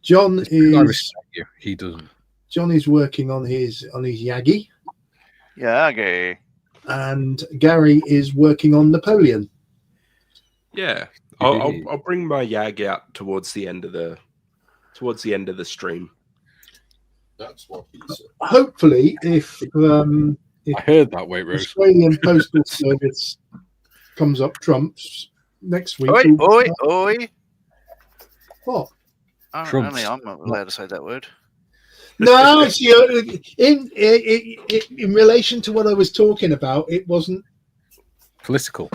John I is... respect you. He doesn't. John is working on his Yagi. Yagi. And Gary is working on Napoleon. Yeah. I'll bring my Yag out towards the end of the stream. That's what he said. Hopefully, if I heard that, wait, Rose. Australian Postal Service comes up trumps next week. Oi. What? Only I'm not allowed to say that word. No, in relation to what I was talking about, it wasn't Political.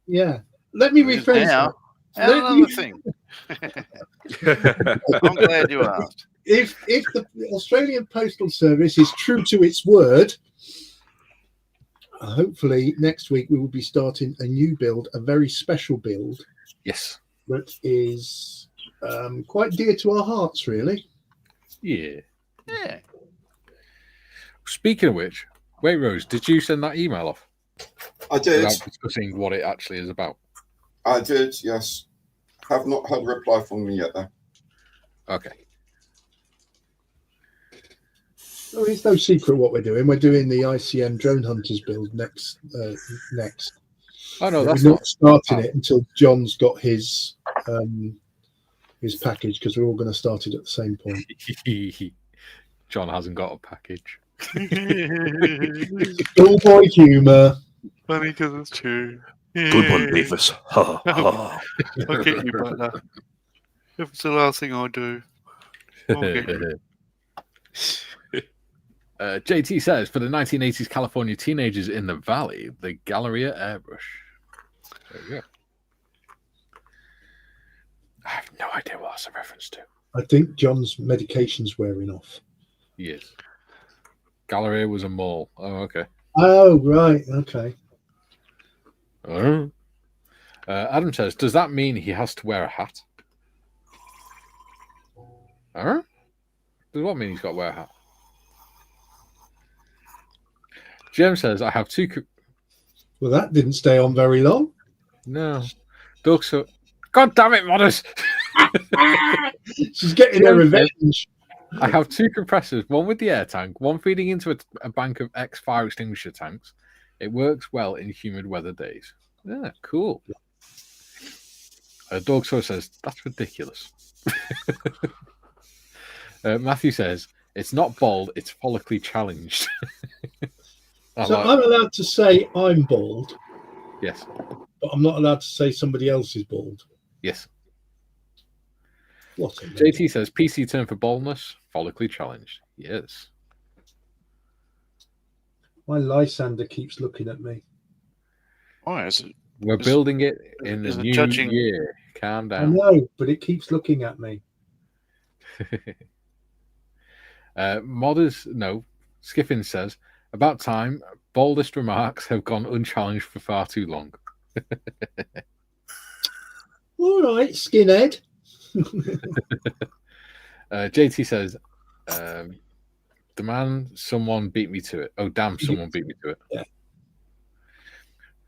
Yeah. Let me rephrase that. Another thing. I'm glad you asked. If the Australian Postal Service is true to its word, hopefully next week we will be starting a new build, a very special build. Yes. That is quite dear to our hearts, really. Yeah. Yeah. Speaking of which, wait, Rose, did you send that email off? I did. Without discussing what it actually is about. I did, yes. Have not had a reply from me yet, though. Okay. Well, it's no secret what we're doing. We're doing the ICM Drone Hunters build next. Oh no, that's we're not starting it until John's got his package, because we're all going to start it at the same point. John hasn't got a package. Schoolboy humour. Funny because it's true. Good one, Beavis. Ha, ha. I'll get you, brother. If it's the last thing I do, I'll get you. JT says, for the 1980s California teenagers in the valley, the Galleria airbrush. There you go. I have no idea what that's a reference to. I think John's medication's wearing off. Yes. Galleria was a mall. Oh, okay. Oh, right. Okay. Adam says, does that mean he has to wear a hat? Does what mean he's got to wear a hat? Jim says, I have two... Well, that didn't stay on very long. No. Doug, so... God damn it, Modest! She's getting her revenge. I have two compressors, one with the air tank, one feeding into a bank of fire extinguisher tanks. It works well in humid weather days. Yeah, cool. Dog Soul says, that's ridiculous. Matthew says, it's not bald, it's follically challenged. So I'm allowed to say I'm bald, Yes. but I'm not allowed to say somebody else is bald. Yes. What a JT says, PC term for baldness, follically challenged. Yes. My Lysander keeps looking at me. Why is it? We're building it in the is it new judging- year. Calm I down. know, but it keeps looking at me. Skiffin says, about time, boldest remarks have gone unchallenged for far too long. All right, skinhead. JT says, the man, someone beat me to it. Oh, damn, someone beat me to it. Yeah.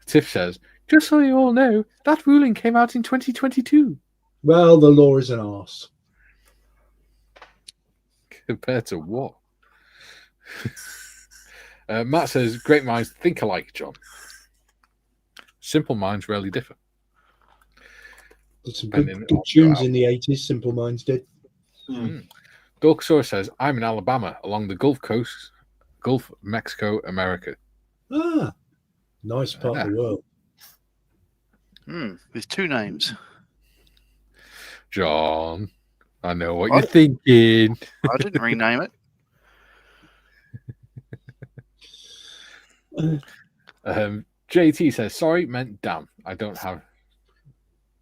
Tiff says, just so you all know, that ruling came out in 2022. Well, the law is an arse. Compared to what? Matt says, great minds think alike, John. Simple minds rarely differ. There's some good tunes in the 80s, Simple Minds did. Dorkasaur says, I'm in Alabama, along the Gulf Coast, Gulf, Mexico, America. Ah, nice part of the world. With two names. John, I know what you're thinking. I didn't rename it. JT says, sorry, meant damn. I don't have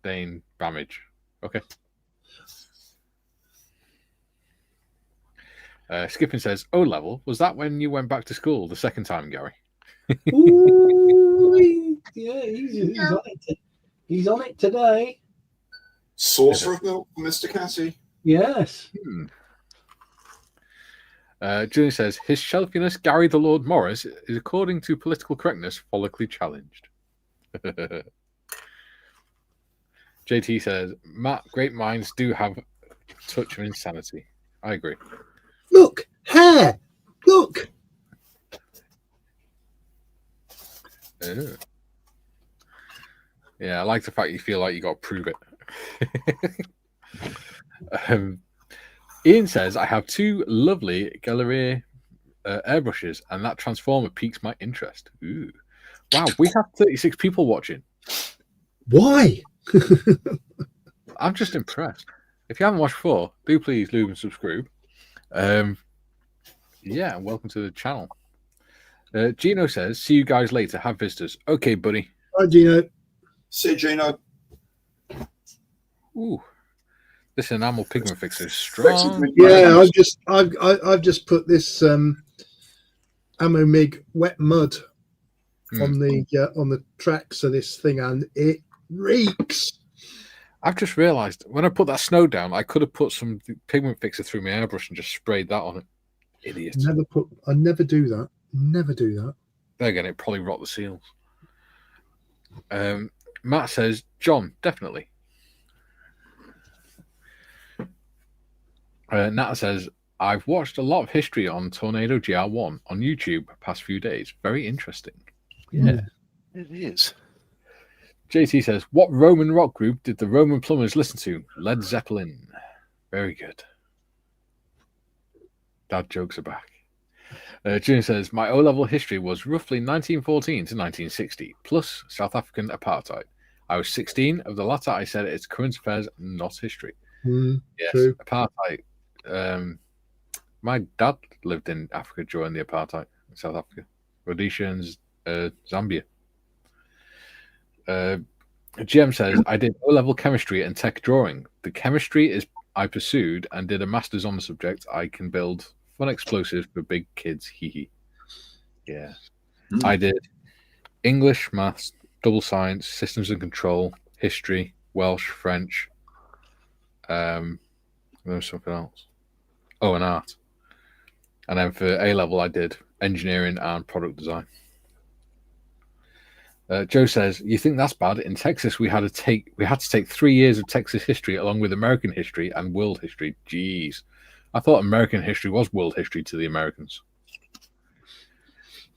Dane damage. Okay. Skipping says, O level, was that when you went back to school the second time, Gary? Ooh, yeah, he's on it today. Saucer of milk, Mr. Cassie. Yes. Julian says, his shelfiness, Gary the Lord Morris, is according to political correctness, follically challenged. JT says, Matt, great minds do have a touch of insanity. I agree. Look, hair. Look. Yeah, I like the fact you feel like you got to prove it. Ian says, I have two lovely Galleria airbrushes, and that transformer piques my interest. Ooh. Wow, we have 36 people watching. Why? I'm just impressed. If you haven't watched before, do please leave and subscribe. Yeah, welcome to the channel. Gino says, see you guys later. Have visitors. Okay, buddy. Hi, Gino. See you, Gino. Ooh. This enamel pigment fixer is strong. Yeah, I've just put this Amomig wet mud on the tracks of this thing, and it reeks. I've just realised when I put that snow down, I could have put some pigment fixer through my airbrush and just sprayed that on it. Idiot. I never do that. Never do that. There again, it probably rot the seals. Matt says, John, definitely. Nat says, I've watched a lot of history on Tornado GR1 on YouTube past few days. Very interesting. Yeah. It is. JT says, what Roman rock group did the Roman plumbers listen to? Led Zeppelin. Very good. Dad jokes are back. Junior says, my O-level history was roughly 1914 to 1960, plus South African apartheid. I was 16. Of the latter, I said it's current affairs, not history. Yes, true. Apartheid. My dad lived in Africa during the apartheid in South Africa, Rhodesia and Zambia. GM says, I did O-level chemistry and tech drawing. The chemistry is I pursued and did a master's on the subject. I can build fun explosives for big kids. Hee hee. Yeah. I did English, maths, double science, systems and control, history, Welsh, French. There was something else. Oh, and art. And then for A-level, I did engineering and product design. Joe says, you think that's bad? In Texas, we had to take 3 years of Texas history along with American history and world history. Jeez. I thought American history was world history to the Americans.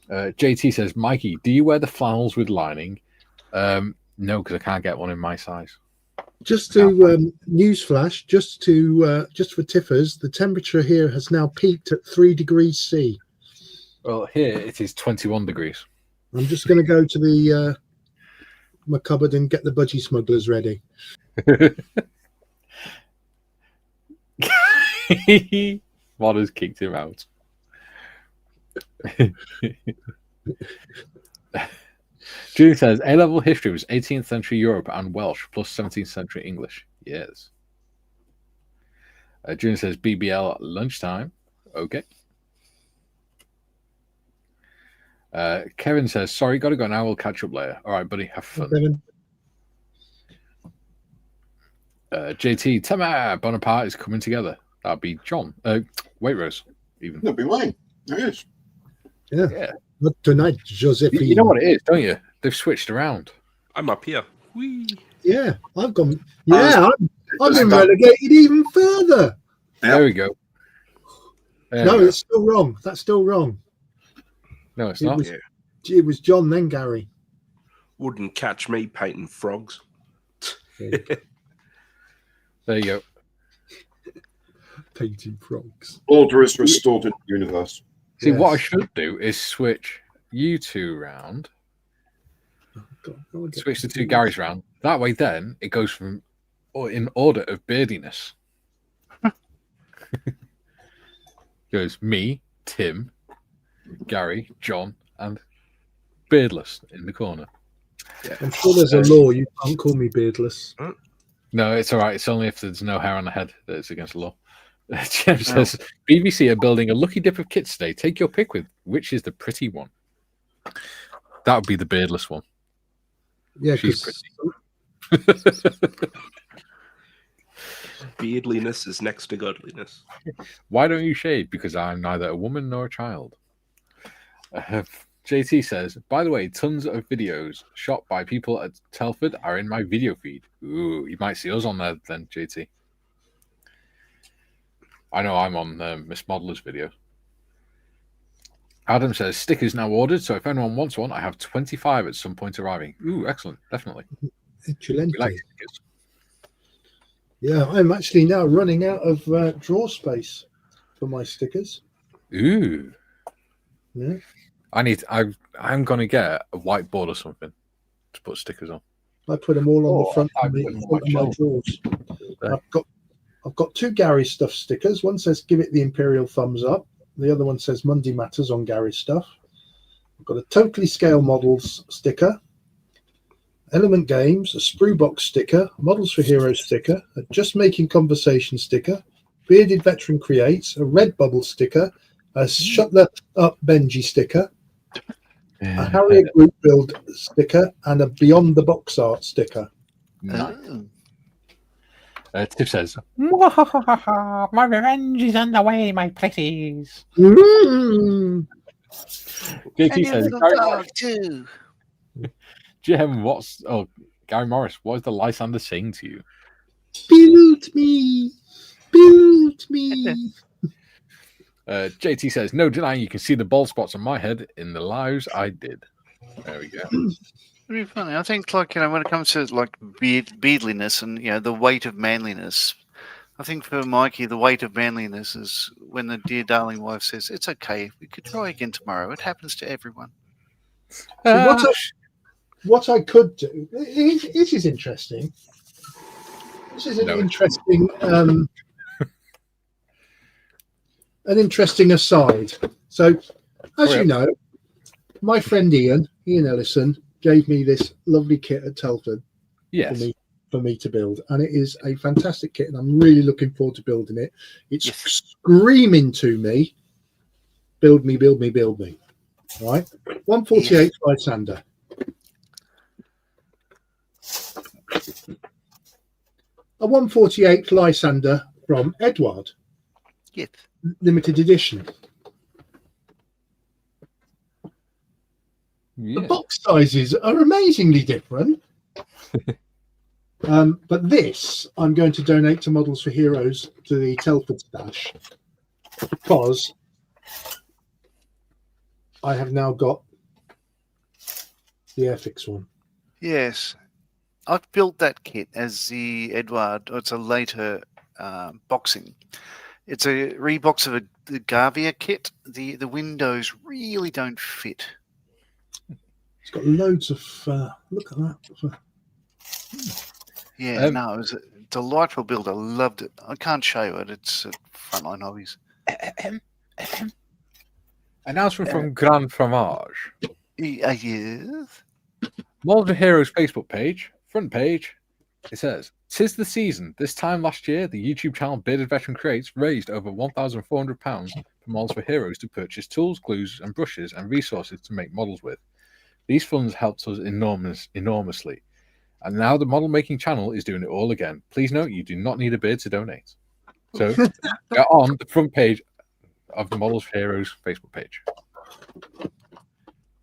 JT says, Mikey, do you wear the flannels with lining? No, because I can't get one in my size. Just to newsflash, just for Tiffers, the temperature here has now peaked at 3 degrees C. Well, here it is 21 degrees. I'm just going to go to the my cupboard and get the budgie smugglers ready. Modders kicked him out. Julie says A-level history was 18th century Europe and Welsh plus 17th century English. Yes. Julie says BBL at lunchtime. Okay. Kevin says, sorry, gotta go now. We'll catch up later. All right, buddy. Have fun. JT, Tema Bonaparte is coming together. That'll be John. Waitrose, even. That'll be Wayne. It is. Yeah. Not tonight, Josephine. You know what it is, don't you? They've switched around. I'm up here. Whee. Yeah, I've gone. Yeah, I've been relegated even further. Yep. There we go. No, it's still wrong. That's still wrong. No, it's not. It was John, then Gary. Wouldn't catch me painting frogs. There you go. Painting frogs. Order is restored in the universe. See, what I should do is switch you two round. Switch the two Garys round. That way, then it goes from in order of beardiness. Goes me, Tim, Gary, John, and beardless in the corner. Yeah. I'm sure there's a law you can't call me beardless. No, it's all right. It's only if there's no hair on the head that it's against the law. James says BBC are building a lucky dip of kits today. Take your pick with which is the pretty one. That would be the beardless one. Yeah, she's pretty. Beardliness is next to godliness. Why don't you shave? Because I'm neither a woman nor a child. JT says, by the way, tons of videos shot by people at Telford are in my video feed. Ooh, you might see us on there then, JT. I know I'm on Miss Modeler's video. Adam says, stickers now ordered, so if anyone wants one, I have 25 at some point arriving. Ooh, excellent. Definitely. Excellent. We like stickers. Yeah, I'm actually now running out of drawer space for my stickers. Ooh. Yeah. I'm going to get a whiteboard or something to put stickers on. I put them all on the front of my drawers. I've got two Gary Stuff stickers. One says give it the Imperial thumbs up. The other one says Monday Matters on Gary Stuff. I've got a Totally Scale Models sticker, Element Games, a Sprue Box sticker, Models for Heroes sticker, a Just Making Conversation sticker, Bearded Veteran Creates, a Redbubble sticker, a Shut the Up Benji sticker, a Harrier Group Build sticker, and a Beyond the Box Art sticker. Nice. Tiff says, my revenge is on the way, my pretties. JT says, Jim, Gary Morris, what is the Lysander saying to you? Build me. JT says, no denying you can see the bald spots on my head in the lives I did. There we go. Very funny. I think, when it comes to beardliness and the weight of manliness, I think for Mikey, the weight of manliness is when the dear darling wife says, "It's okay, we could try again tomorrow. It happens to everyone." So what I could do. This is interesting. This is an interesting. An interesting aside. So, as you know, my friend Ian Ellison gave me this lovely kit at Telford for me to build, and it is a fantastic kit, and I'm really looking forward to building it. It's screaming to me, build me. Right, 148 Lysander. A 148 Lysander from Edward. Yes. Limited edition. Yeah. The box sizes are amazingly different. But this I'm going to donate to Models for Heroes to the Telford stash because I have now got the Airfix one. Yes. I've built that kit as the Edward. It's a later boxing. It's a rebox of the Garvia kit. The windows really don't fit. It's got loads of. Look at that. Yeah, no, it was a delightful build. I loved it. I can't show you it. It's Frontline Hobbies. Announcement from Grand Fromage. Yes. Models for Heroes Facebook page, front page. It says, "'Tis the season. This time last year, the YouTube channel Bearded Veteran Creates raised over £1,400 for Models for Heroes to purchase tools, glues, and brushes and resources to make models with. These funds helped us enormously. And now the model making channel is doing it all again. Please note you do not need a beard to donate." So get on the front page of the Models for Heroes Facebook page.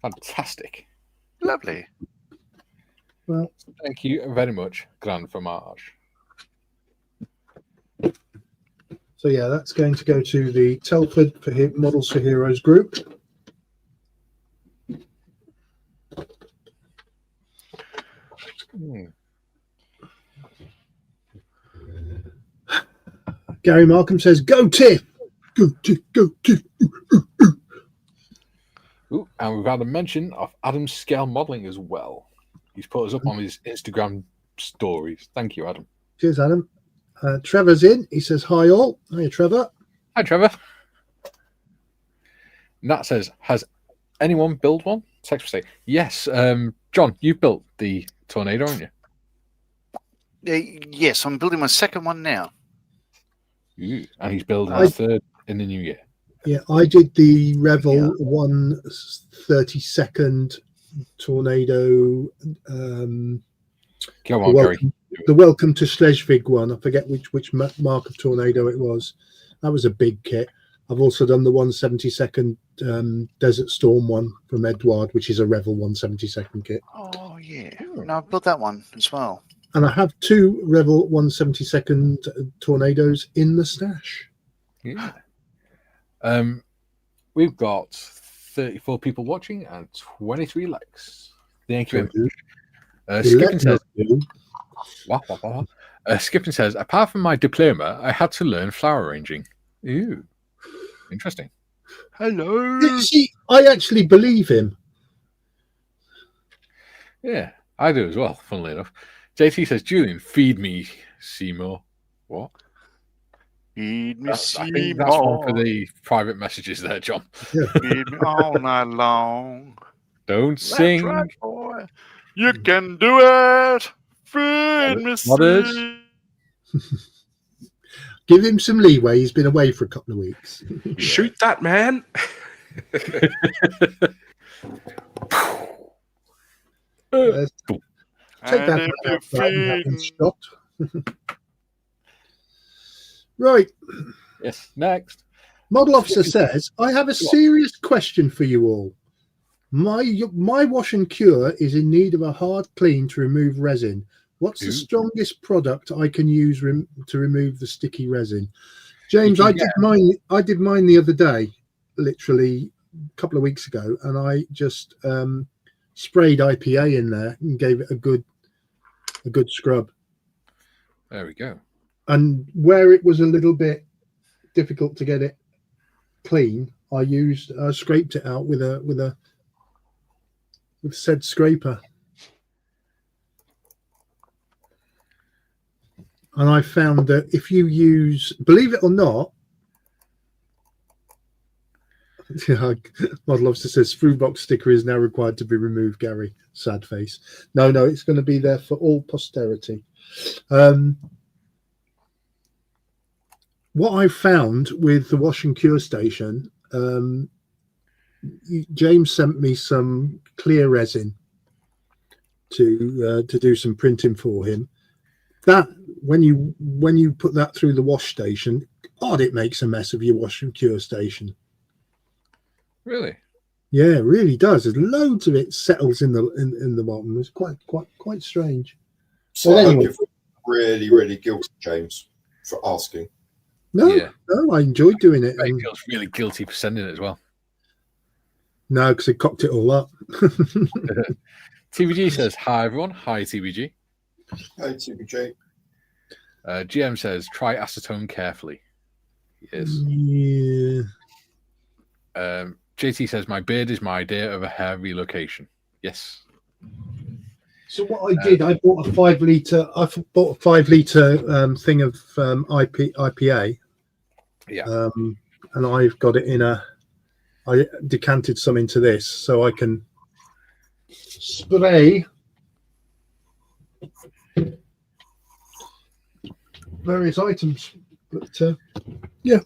Fantastic. Lovely. Well, Thank you very much, Grand Fromage. so yeah, that's going to go to the Telford Models for Heroes group. Gary Markham says, "Go Tiff! Go Tiff! Go Tiff!" Ooh, and we've had a mention of Adam's scale modelling as well. He's put us up on his Instagram stories. Thank you, Adam. Cheers, Adam. Trevor's in. He says, "Hi all." Hiya, Trevor. Hi, Trevor. Nat says, "Has anyone built one?" Text say, "Yes, John, you built the Tornado, haven't you?" Yes, I'm building my second one now. Ooh, and he's building his third in the new year. Yeah, I did the Revel 1/32 Tornado. Go on, Gary. The Welcome to Schleswig one. I forget which mark of tornado it was. That was a big kit. I've also done the 1/72 Desert Storm one from Edward, which is a Revel 1/72 kit. Oh, yeah. No, I've built that one as well. And I have two Revel 1/72 Tornadoes in the stash. Yeah. We've got 34 people watching and 23 likes. Thank you very much. Skipping says, Skipping says, "Apart from my diploma, I had to learn flower arranging." Ooh, interesting. Hello. See, I actually believe him. Yeah, I do as well, funnily enough. JT says, "Julian, feed me, Seymour." What? Feed me, I think that's one for the private messages there, John. Feed me all night long. Don't sing. Right, boy. You can do it. Feed me, Mothers. Give him some leeway. He's been away for a couple of weeks. Shoot that man. Take that and shot. Right. Yes, next. Model officer says, "I have a serious question for you all. My wash and cure is in need of a hard clean to remove resin. What's the strongest product I can use to remove the sticky resin?" James, I did mine the other day, literally a couple of weeks ago, and I just sprayed IPA in there and gave it a good scrub. There we go. And where it was a little bit difficult to get it clean, I scraped it out with said scraper. And I found that if you use, believe it or not, Model Officer says, "Food sticker is now required to be removed, Gary." Sad face. No, it's going to be there for all posterity. What I found with the wash and cure station, James sent me some clear resin to do some printing for him. That when you put that through the wash station, God, it makes a mess of your wash and cure station. Really? Yeah, it really does. There's loads of it settles in the bottom. It's quite strange. So Well, I anyway. hope you're really guilty, James, for asking. No, Yeah. no, I enjoyed doing it. He feels really guilty for sending it as well. No, because it cocked it all up. TBG says, "Hi everyone." Hi TBG. Hey, TBJ. GM says, try acetone carefully. Yes. Yeah. JT says, my beard is my idea of a hair relocation. Yes. So what I did, I bought a 5 litre. I bought a 5 litre thing of IPA. Yeah. And I've got it in I decanted some into this, so I can spray various items. But yeah.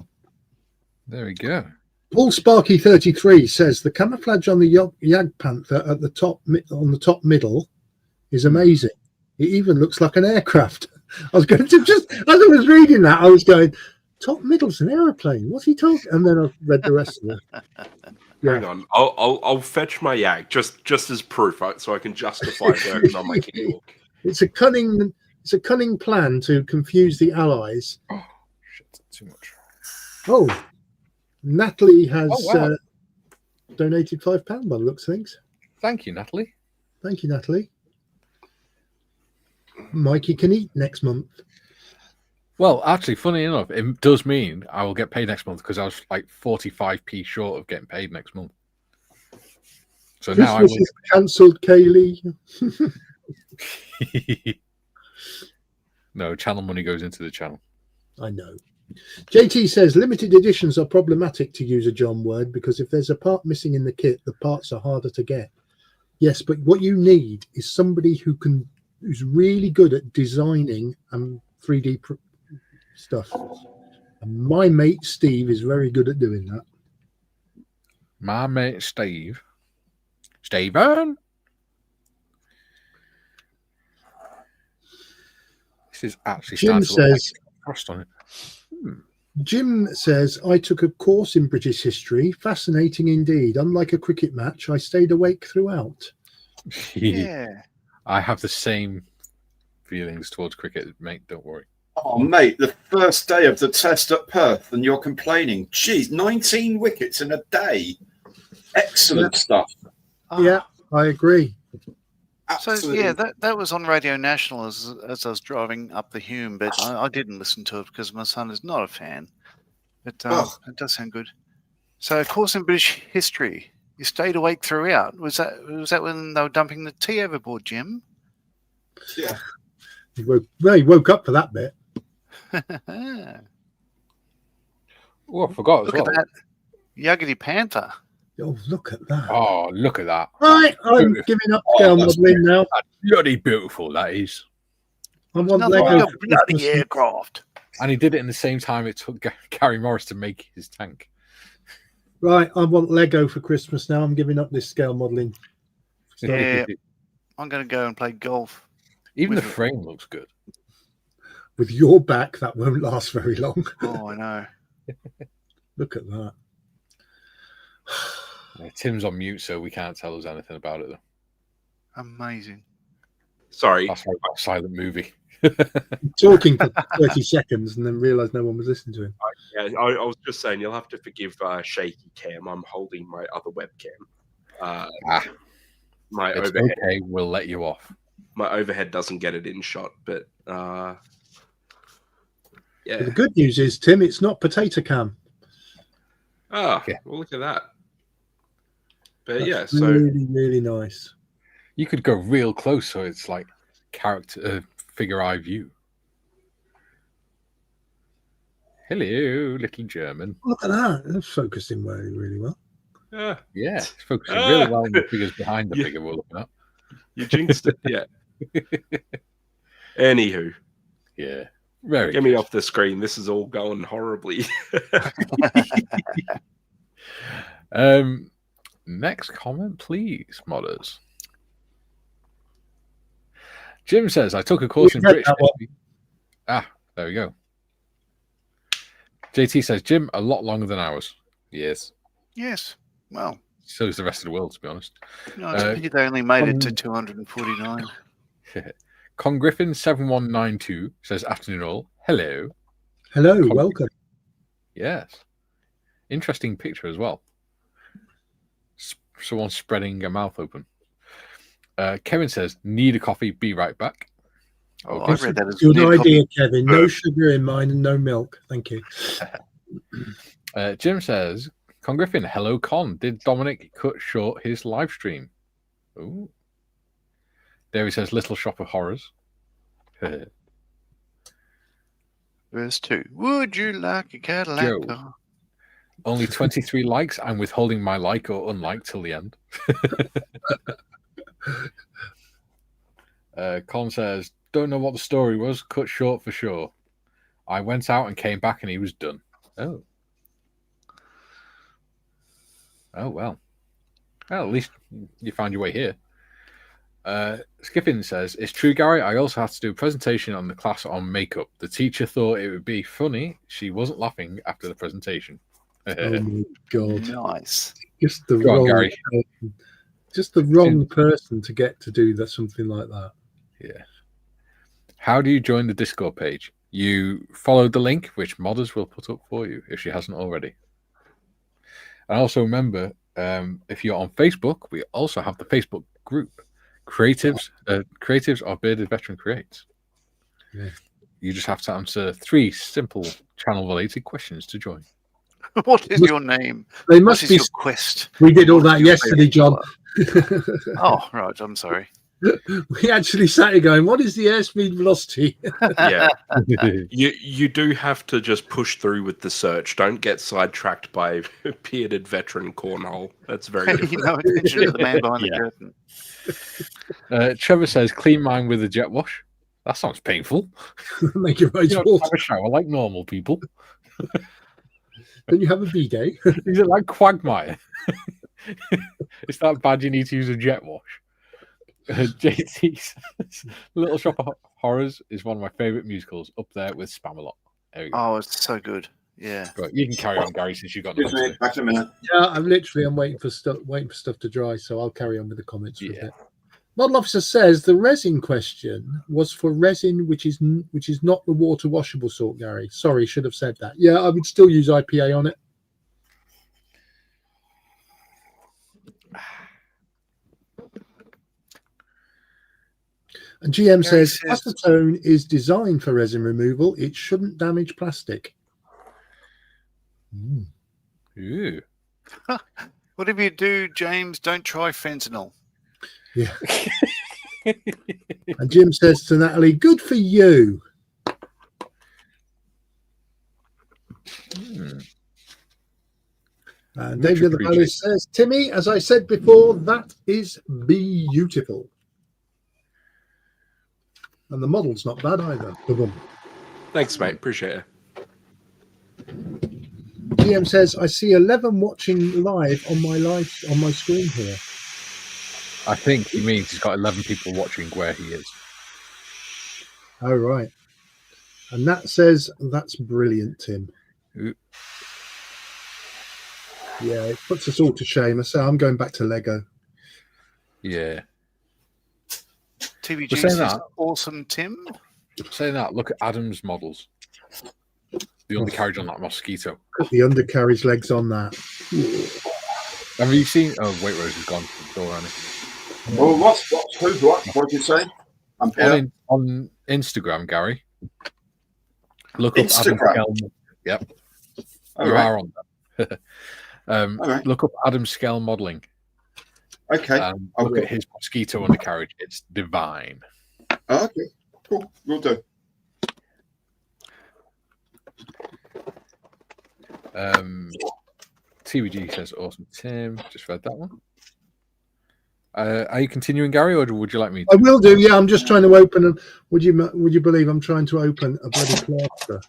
There we go. Paul Sparky 33 says the camouflage on the Jagdpanther at the top on the top middle is amazing. It even looks like an aircraft. I was going to just as I was reading that, I was going, top middle's an aeroplane. What's he talking? And then I read the rest of it. Yeah. Hang on, I'll fetch my yak just as proof, right, so I can justify working on my keyboard. It's a cunning plan to confuse the Allies. Oh shit! Too much. Oh, Natalie has wow. donated £5 by the looks of things. Thank you, Natalie. Thank you, Natalie. Mikey can eat next month. Well, actually, funny enough, it does mean I will get paid next month because I was like 45p short of getting paid next month. So now I Christmas is cancelled, Kaylee. No, channel money goes into the channel. I know. JT says limited editions are problematic, to use a John word, because if there's a part missing in the kit, the parts are harder to get. Yes, but what you need is somebody who's really good at designing and 3D stuff. And my mate Steve is very good at doing that. My mate Steve. Steven? This is actually Jim says, frost on it. Jim says, I took a course in British history. Fascinating indeed. Unlike a cricket match, I stayed awake throughout. Yeah. I have the same feelings towards cricket, mate. Don't worry. Oh, mate, the first day of the test at Perth, and you're complaining. Geez, 19 wickets in a day. Excellent stuff. Oh. Yeah, I agree. So yeah, that was on Radio National as I was driving up the Hume, but I didn't listen to it because my son is not a fan. But it does sound good. So, a course in British history. You stayed awake throughout. Was that when they were dumping the tea overboard, Jim? Yeah. He woke up for that bit. Oh, I forgot Look as well. at that. Jagdpanther. Oh, look at that. Oh, look at that. Right, I'm giving up scale modelling now. That's bloody beautiful, that is. I want Nothing Lego. like a bloody aircraft. And he did it in the same time it took Gary Morris to make his tank. Right, I want Lego for Christmas now. I'm giving up this scale modelling. Yeah, I'm going to go and play golf. Even the frame looks good. With your back, that won't last very long. Oh, I know. Look at that. Tim's on mute, so we can't tell us anything about it, though. Amazing. Sorry. That's like a silent movie. Talking for 30 seconds and then realised no one was listening to him. I was just saying, you'll have to forgive shaky cam. I'm holding my other webcam. My it's overhead. Okay, we'll let you off. My overhead doesn't get it in shot, but yeah. But the good news is, Tim, it's not potato cam. Oh, Yeah. well, look at that. But That's yeah, so really, really nice. You could go real close, so it's like figure eye view. Hello, little German. Look at that. That's focusing really, really well. yeah, It's focusing really well on the figures behind the Yeah. figure we're looking at. you jinxed it. Yeah. Anywho, Yeah, very get me off the screen. This is all going horribly. Next comment, please, modders. Jim says, I took a course in British history. There we go. JT says, Jim, a lot longer than ours. Yes. Yes. Well, So is the rest of the world, to be honest. no, it's a pity they only made it to 249. Con Griffin 7192 says, afternoon all. Hello. Hello, welcome. Yes. Interesting picture as well. Someone spreading a mouth open. Kevin says, need a coffee, be right back. Oh, Okay. I read that as Good near idea, Kevin. No sugar in mine and no milk. Thank you. Jim says, Con Griffin, hello, Con. Did Dominic cut short his live stream? Ooh. Davey says, Little Shop of Horrors. Verse 2. Would you like a Cadillac Joe. car? Only 23 likes. I'm withholding my like or unlike till the end. Con says, don't know what the story was. Cut short for sure. I went out and came back and he was done. Oh. Oh, well. Well, at least you found your way here. Skipping says, it's true, Gary. I also had to do a presentation on the class on makeup. The teacher thought it would be funny. She wasn't laughing after the presentation. Oh my God. Nice. Just the Go on, wrong Gary. person. Just the wrong person to get to do that, something like that. Yeah. How do you join the Discord page? You follow the link, which Modders will put up for you if she hasn't already. And also remember, if you're on Facebook, we also have the Facebook group, Creatives of Bearded Veteran Creates. Yeah. You just have to answer 3 simple channel-related questions to join. What is your name? They What must is be. your quest? We did all What is that your yesterday, favourite John. colour? Oh, right. I'm sorry. We actually sat here going, what is the airspeed velocity? Yeah. You do have to just push through with the search. Don't get sidetracked by bearded veteran cornhole. That's very Pay different. no attention to the man behind the curtain. Trevor says, clean mine with a jet wash. That sounds painful. Make your eyes You don't water. have a shower like normal people. Then you have a bidet. Is it like Quagmire? It's that bad you need to use a jet wash. JT says, Little Shop of Horrors is one of my favourite musicals, up there with Spamalot. There we go. Oh, it's so good. Yeah. But you can carry on, Gary, since you've got Excuse nothing me, to back in a minute. Yeah, I'm waiting for stuff to dry, so I'll carry on with the comments for a Yeah. bit. Model Officer says the resin question was for resin which is not the water washable sort, Gary. Sorry, should have said that. Yeah, I would still use IPA on it. And GM Gary says says- acetone is designed for resin removal. It shouldn't damage plastic. Ooh. Whatever you do, James, don't try fentanyl. Yeah. And Jim says to Natalie, good for you. And Much David the Valley appreciated. says, Timmy, as I said before, that is beautiful. And the model's not bad either. Boom. Thanks, mate. Appreciate it. GM says, I see 11 watching live on my screen here. I think he means he's got 11 people watching where he is. Oh, right. And that says, that's brilliant, Tim. Ooh. Yeah, it puts us all to shame. I say, I'm going back to Lego. Yeah. TVG We're saying says, that. awesome, Tim. Saying that, look at Adam's models. The undercarriage on that mosquito. Put the undercarriage legs on that. Have you seen? Oh, wait, Rose is gone. Go on. Well, what did you say? I'm here. On Instagram, Gary. Look up Instagram? Adam Skell. Yep. All You right. are on that. All right. Look up Adam Skell modeling. Okay. I Look will. at his mosquito undercarriage. It's divine. Oh, okay. Cool. We'll do. TVG says, awesome, Tim. Just read that one. Are you continuing, Gary, or would you like me to? I will do. Yeah, I'm just trying to open. Would you believe I'm trying to open a bloody plaster?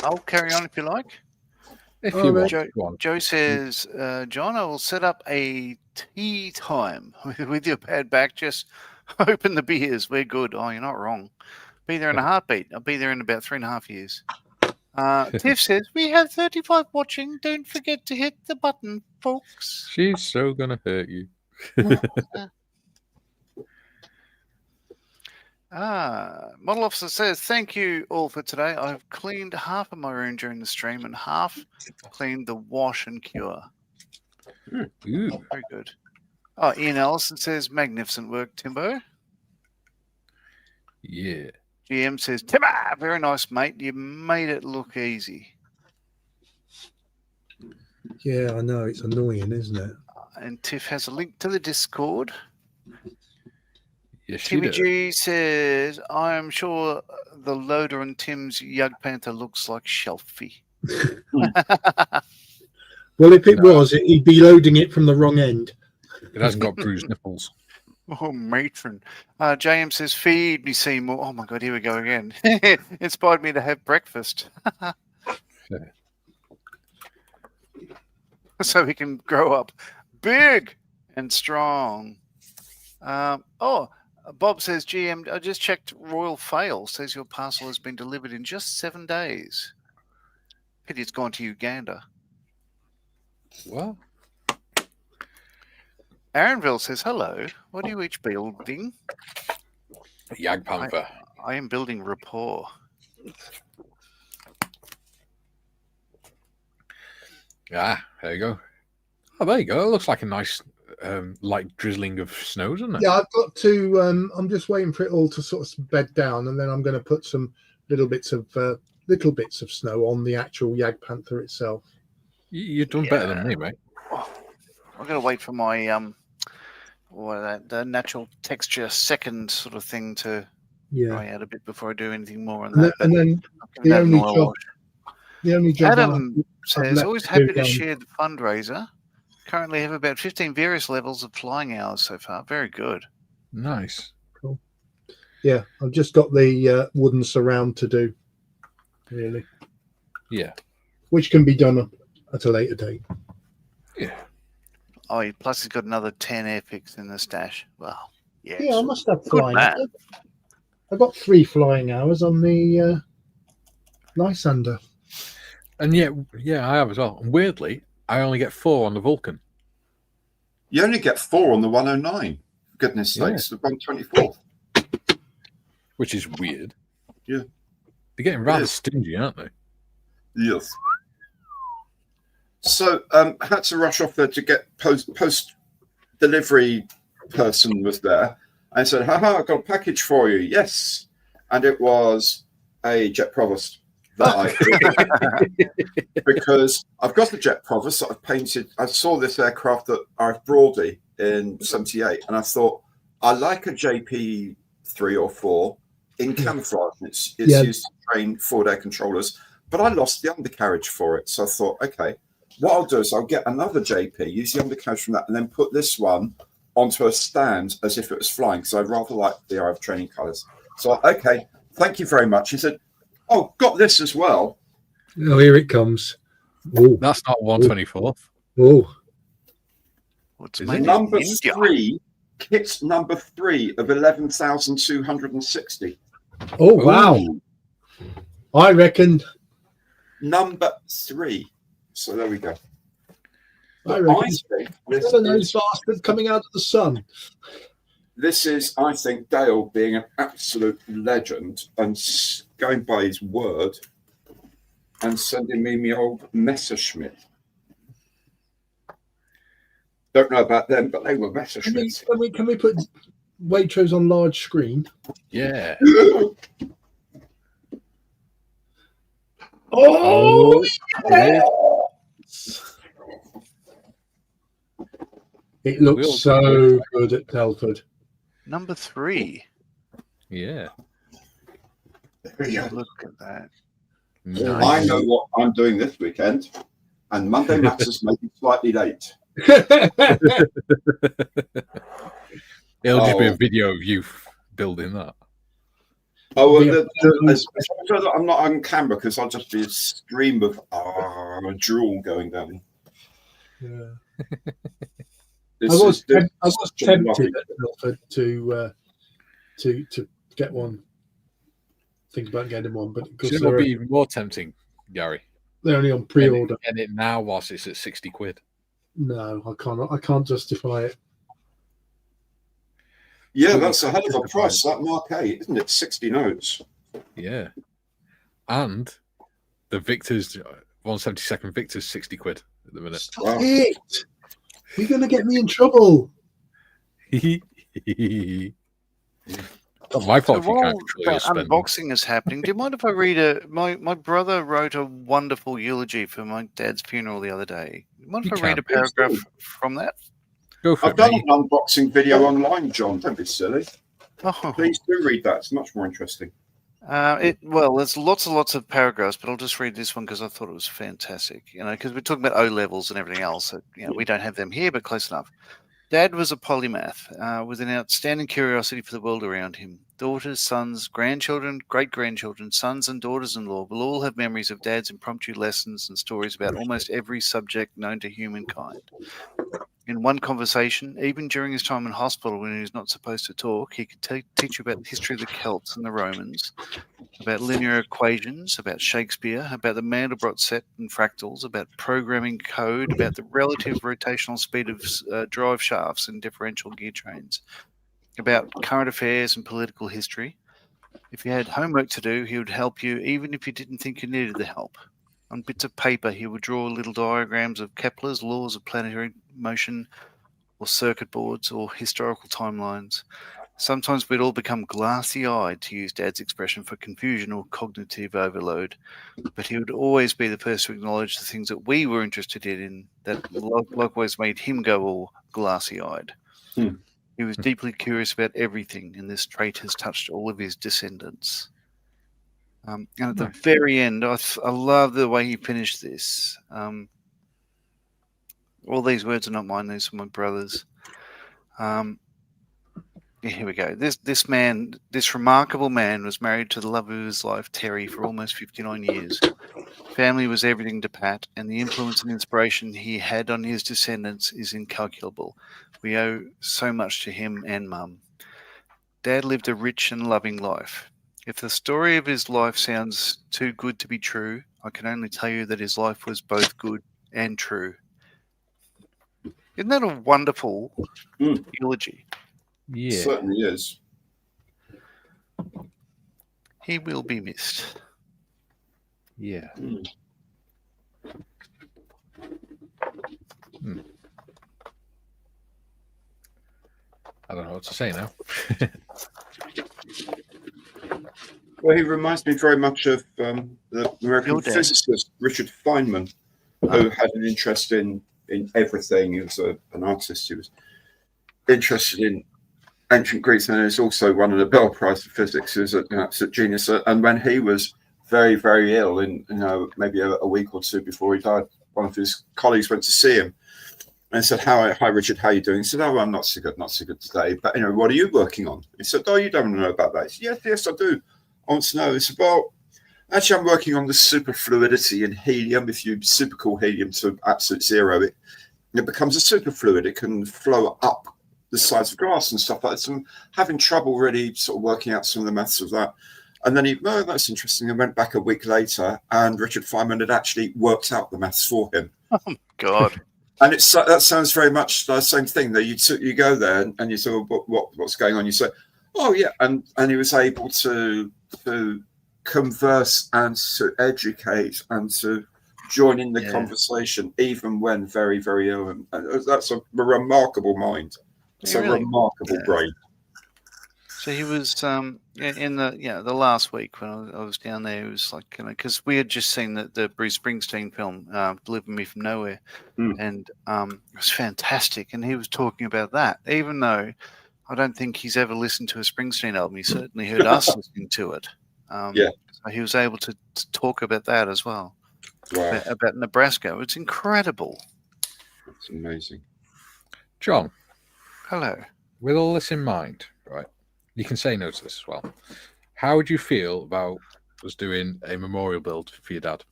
I'll carry on if you like. If Oh, you right. want. Go on. Joe says, John, I will set up a tea time with your bad back. Just open the beers. We're good. Oh, you're not wrong. Be there in a heartbeat. I'll be there in about 3.5 years. Tiff says, we have 35 watching. Don't forget to hit the button, folks. She's so going to hurt you. Model Officer says, thank you all for today. I've cleaned half of my room during the stream and half cleaned the wash and cure. Ooh. Very good. Oh, Ian Ellison says, magnificent work, Timbo. Yeah. GM says, Timber, very nice, mate. You made it look easy. Yeah, I know. It's annoying, isn't it? And Tiff has a link to the Discord. Yes, she Timmy did. G says, I'm sure the loader on Tim's Jagdpanther looks like Shelfie. Well, if it No. was, he'd be loading it from the wrong end. It hasn't got bruised nipples. Oh, matron. JM says, feed me, Seymour. Oh, my God, here we go again. Inspired me to have breakfast. So he can grow up big and strong. Bob says, GM, I just checked Royal Fail. Says your parcel has been delivered in just 7 days. Pity it's gone to Uganda. What? Aaronville says, hello. What are you each building? Jagdpanther. I am building rapport. Ah, there you go. Oh, there you go. It looks like a nice, light drizzling of snow, doesn't it? Yeah, I've got to. I'm just waiting for it all to sort of bed down, and then I'm going to put some little bits of snow on the actual Jagdpanther itself. You've done better than me, mate. I've got to wait for my the natural texture second sort of thing to dry out a bit before I do anything more on that. And then the only job Adam says, always happy to do, share the fundraiser. Currently have about 15 various levels of flying hours so far. Very good. Nice. Cool. Yeah, I've just got the wooden surround to do, really. Yeah. Which can be done at a later date. Yeah. Oh, plus he's got another 10 epics in the stash. Wow. Yeah, I must have good flying. man. I got 3 flying hours on the Lysander. And yeah, I have as well. And weirdly, I only get 4 on the Vulcan. You only get 4 on the 109. For goodness sakes, the 124. Which is weird. Yeah. They're getting rather stingy, aren't they? Yes. So had to rush off there to get post delivery person was there. I said, haha, I've got a package for you. Yes. And it was a Jet Provost that because I've got the Jet Provost that I've painted. I saw this aircraft that RF Broady in 78, and I thought, I like a JP 3 or 4 in camouflage. It's used to train forward air controllers, but I lost the undercarriage for it. So I thought, okay, what I'll do is I'll get another JP, use the undercarriage from that, and then put this one onto a stand as if it was flying, because I rather like the RF training colours. So, okay, thank you very much. He said, oh, got this as well. Oh, here it comes. Ooh. That's not 124th. Oh. What's number 3, kit number 3 of 11,260. Oh, wow. I reckon. Number 3. So there we go. I reckon think this is bastard coming out of the sun. This is, I think, Dale being an absolute legend and going by his word and sending me my old Messerschmitt. Don't know about them, but they were Messerschmitts. Can we put Waitrose on large screen? Yeah. Oh! It looks so good at Telford. Number 3. Yeah. Look at that. Nice. I know what I'm doing this weekend, and Monday Matters may be slightly late. It'll just be a video of you building that. Oh, well, I'm not on camera because I'll just be a stream of drool going down. Yeah. I was tempted at Telford to get one. Think about getting one, but because it will be even more tempting, Gary. They're only on pre-order. Get it now whilst it's at 60 quid. No, I can't. I can't justify it. Yeah, that's a hell of a price. That Mark 8, isn't it? 60 notes. Yeah, and the Victor's 172nd Victor's 60 quid at the minute. Stop it! You're going to get me in trouble. Not my fault if you while can't control your that spending. unboxing is happening, do you mind if I read my brother wrote a wonderful eulogy for my dad's funeral the other day. Do you mind if You I read can. a paragraph from that? Go for I've it, done mate. an unboxing video online, John. Don't be silly. Oh, Please do read that. It's much more interesting. well, there's lots and lots of paragraphs, but I'll just read this one because I thought it was fantastic. Because we're talking about O levels and everything else. So, we don't have them here, but close enough. Dad was a polymath with an outstanding curiosity for the world around him. Daughters, sons, grandchildren, great-grandchildren, sons and daughters-in-law will all have memories of Dad's impromptu lessons and stories about almost every subject known to humankind. In one conversation, even during his time in hospital when he was not supposed to talk, he could teach you about the history of the Celts and the Romans, about linear equations, about Shakespeare, about the Mandelbrot set and fractals, about programming code, about the relative rotational speed of drive shafts in differential gear trains, about current affairs and political history. If you had homework to do, he would help you even if you didn't think you needed the help. On bits of paper, he would draw little diagrams of Kepler's laws of planetary motion, or circuit boards, or historical timelines. Sometimes we'd all become glassy-eyed, to use Dad's expression, for confusion or cognitive overload, but he would always be the first to acknowledge the things that we were interested in that likewise made him go all glassy-eyed. He was deeply curious about everything, and this trait has touched all of his descendants. And at the very end, I love the way he finished this. All these words are not mine; these are my brother's. Here we go. This remarkable man was married to the love of his life, Terry, for almost 59 years. Family was everything to Pat, and the influence and inspiration he had on his descendants is incalculable. We owe so much to him and Mum. Dad lived a rich and loving life. If the story of his life sounds too good to be true, I can only tell you that his life was both good and true. Isn't that a wonderful eulogy? Yeah. It certainly is. He will be missed. Yeah. I don't know what to say now. Well, he reminds me very much of the American physicist Richard Feynman, who had an interest in everything. He was an artist. He was interested in ancient Greeks, and he was also won a Nobel Prize for physics. He was an absolute genius. And when he was very, very ill, maybe a week or two before he died, one of his colleagues went to see him and said, "Hi, Richard, how are you doing?" He said, "Oh, I'm not so good today. But what are you working on?" He said, "Oh, you don't know about that." He said, "Yes, I do. I want to know." He said, "Well, actually, I'm working on the superfluidity in helium. If you supercool helium to absolute zero, it becomes a superfluid. It can flow up the sides of glass and stuff like that. So I'm having trouble really sort of working out some of the maths of that." And then "Oh, that's interesting." And went back a week later, and Richard Feynman had actually worked out the maths for him. Oh, God. And that sounds very much the same thing. That you go there and you say, "Well, what's going on?" You say, "Oh, yeah," and he was able to converse and to educate and to join in the conversation, even when very, very ill. And that's a remarkable mind. It's a remarkable brain. So he was in the last week when I was down there. It was like, because we had just seen the Bruce Springsteen film "Deliver Me from Nowhere," and it was fantastic. And he was talking about that, even though I don't think he's ever listened to a Springsteen album. He certainly heard us listening to it. So he was able to talk about that as well. Wow. About Nebraska. It's incredible. It's amazing. John. Hello. With all this in mind, right? You can say no to this as well. How would you feel about us doing a memorial build for your dad?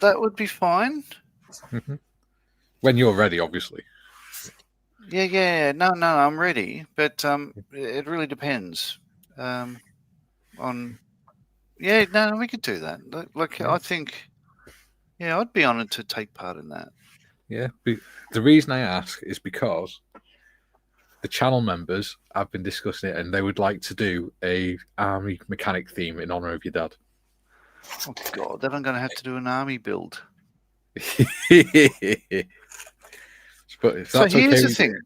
That would be fine. Mm-hmm. When you're ready, obviously. Yeah. No, I'm ready. But it really depends on... Yeah, no, we could do that. I think... Yeah, I'd be honoured to take part in that. Yeah. The reason I ask is because the channel members have been discussing it, and they would like to do a army mechanic theme in honour of your dad. Oh, God, then I'm going to have to do an army build. But if that's so here's okay the thing.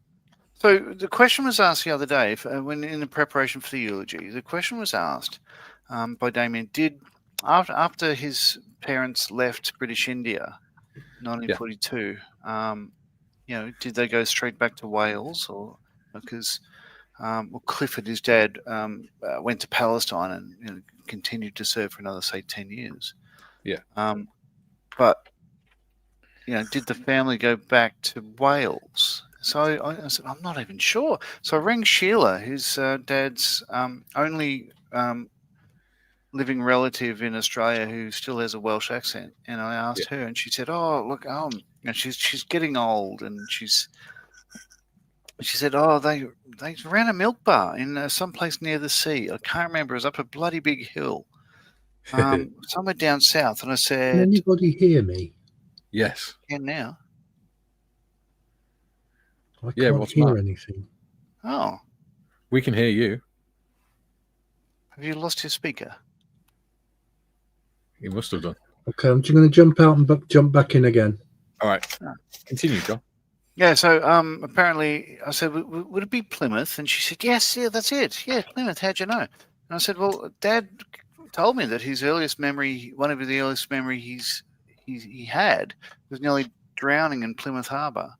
So the question was asked the other day, when in the preparation for the eulogy, the question was asked by Damien, after his parents left British India, 1942, did they go straight back to Wales, or because Clifford, his dad, went to Palestine and continued to serve for another, say, 10 years. Yeah. But did the family go back to Wales? So I said, I'm not even sure. So I rang Sheila, his dad's only living relative in Australia who still has a Welsh accent, and I asked her, and she said, "Oh, look, she's getting old, and she said, oh, they ran a milk bar in someplace near the sea. I can't remember. It was up a bloody big hill, somewhere down south." And I said, Can anybody hear me? Yes. "Can now." I Yeah, can't what's hear that? anything. Oh, We can hear you. have you lost your speaker? You must have done. Okay, I'm just going to jump out and jump back in again. All right. Continue, John. Yeah. So apparently, I said, "Would it be Plymouth?" And she said, "Yes, yeah, that's it. Yeah, Plymouth. How'd you know?" And I said, "Well, Dad told me that his earliest memory, one of the earliest memory he had, was nearly drowning in Plymouth Harbour,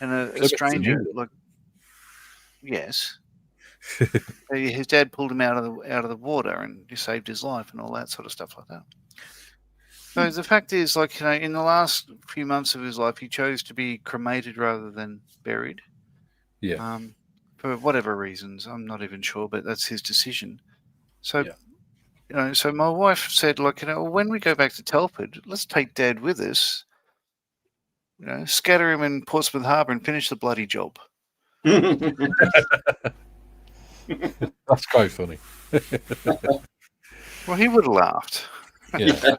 and a stranger, like, yes, his dad pulled him out of the water and he saved his life and all that sort of stuff like that." So the fact is, like, in the last few months of his life, he chose to be cremated rather than buried. Yeah. For whatever reasons, I'm not even sure, but that's his decision. So, so my wife said, "Look, when we go back to Telford, let's take Dad with us. Scatter him in Portsmouth Harbour and finish the bloody job." That's quite funny. Well, he would have laughed. Yeah.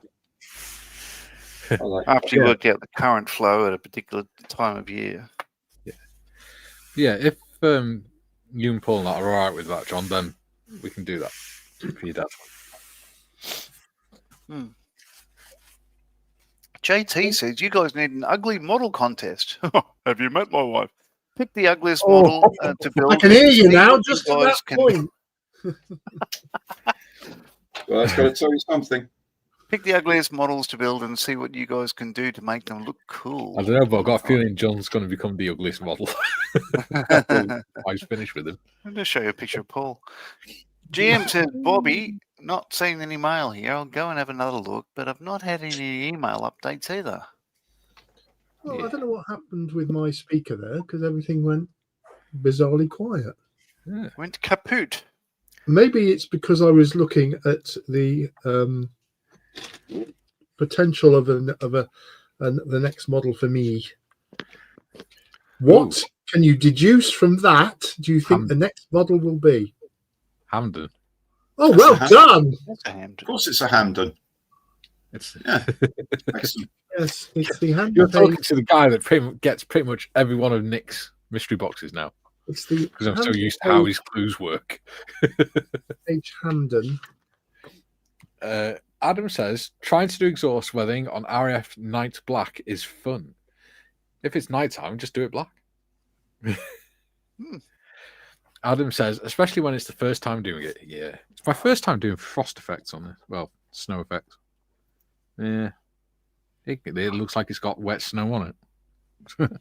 After you worked out the current flow at a particular time of year. Yeah, if you and Paul are not all right with that, John, then we can do that for your dad. JT says, "You guys need an ugly model contest." Have you met my wife? Pick the ugliest model to build. I can hear you now, just at that point. Well, that's got to tell you something. Pick the ugliest models to build and see what you guys can do to make them look cool. I don't know, but I've got a feeling John's going to become the ugliest model. I was finished with him. I'll just show you a picture of Paul. GM says, "Bobby, not seeing any mail here. I'll go and have another look, but I've not had any email updates either." Well, I don't know what happened with my speaker there, because everything went bizarrely quiet. Yeah. Went kaput. Maybe it's because I was looking at the potential of the next model for me. What can you deduce from that? Do you think the next model will be? Hamden. Oh, well done. That's a Hamden. Of course, it's a Hamden. It's Excellent. Yes, it's the Hamden. You're talking to the guy that gets pretty much every one of Nick's mystery boxes now. It's the because I'm so used to how his clues work. H. Hamden. Adam says, trying to do exhaust weathering on RAF night black is fun. If it's nighttime, just do it black. Adam says, especially when it's the first time doing it. Yeah. It's my first time doing frost effects on this. Well, snow effects. Yeah. It looks like it's got wet snow on it.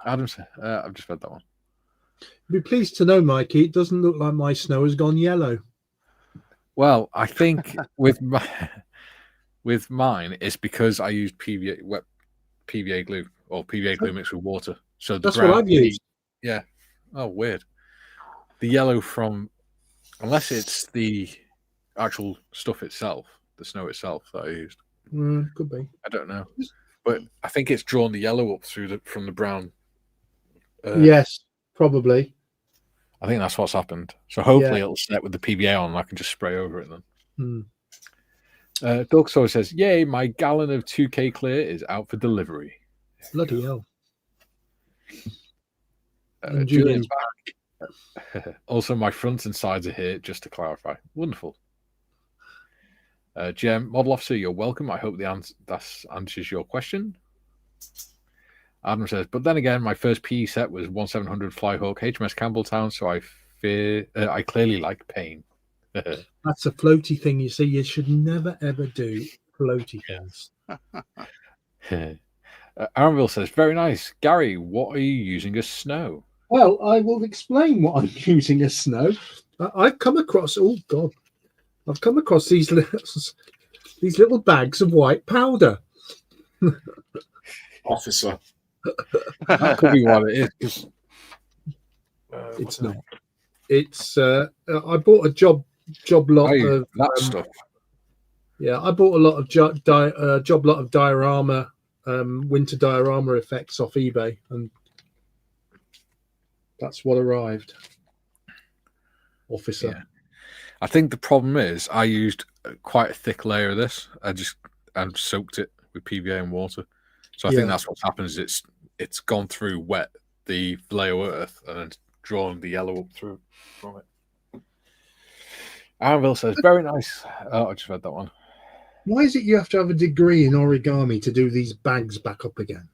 Adam says, I've just read that one. Be pleased to know, Mikey, it doesn't look like my snow has gone yellow. Well, I think with mine, it's because I used wet PVA glue or PVA glue mixed with water. So that's what I've used. Yeah. Oh, weird. The yellow from, unless it's the actual stuff itself, the snow itself that I used. Could be. I don't know, but I think it's drawn the yellow up from the brown. Yes, probably. I think that's what's happened. So hopefully it'll set with the PVA on and I can just spray over it then. Dogsaw says, yay, my gallon of 2K clear is out for delivery. Bloody hell. Julian's back. Also, my front and sides are here, just to clarify. Wonderful. GM, Model Officer, you're welcome. I hope that answers your question. Adam says, but then again, my first PE set was 1700 Flyhawk HMS Campbelltown, so I clearly like pain. That's a floaty thing. You see, you should never ever do floaty things. Aronville says, very nice. Gary, what are you using as snow? Well, I will explain what I'm using as snow. I've come across, I've come across these little bags of white powder. Officer. That could be what it is. It's not. It's I bought a job lot of that stuff. Yeah, I bought a lot of job lot of diorama, winter diorama effects off eBay, and that's what arrived. Officer. Yeah. I think the problem is I used quite a thick layer of this. I soaked it with PVA and water. So I think that's what's happened is it's gone through wet the layer of earth and then drawn the yellow up through from it. Aronville says, very nice. Oh, I just read that one. Why is it you have to have a degree in origami to do these bags back up again?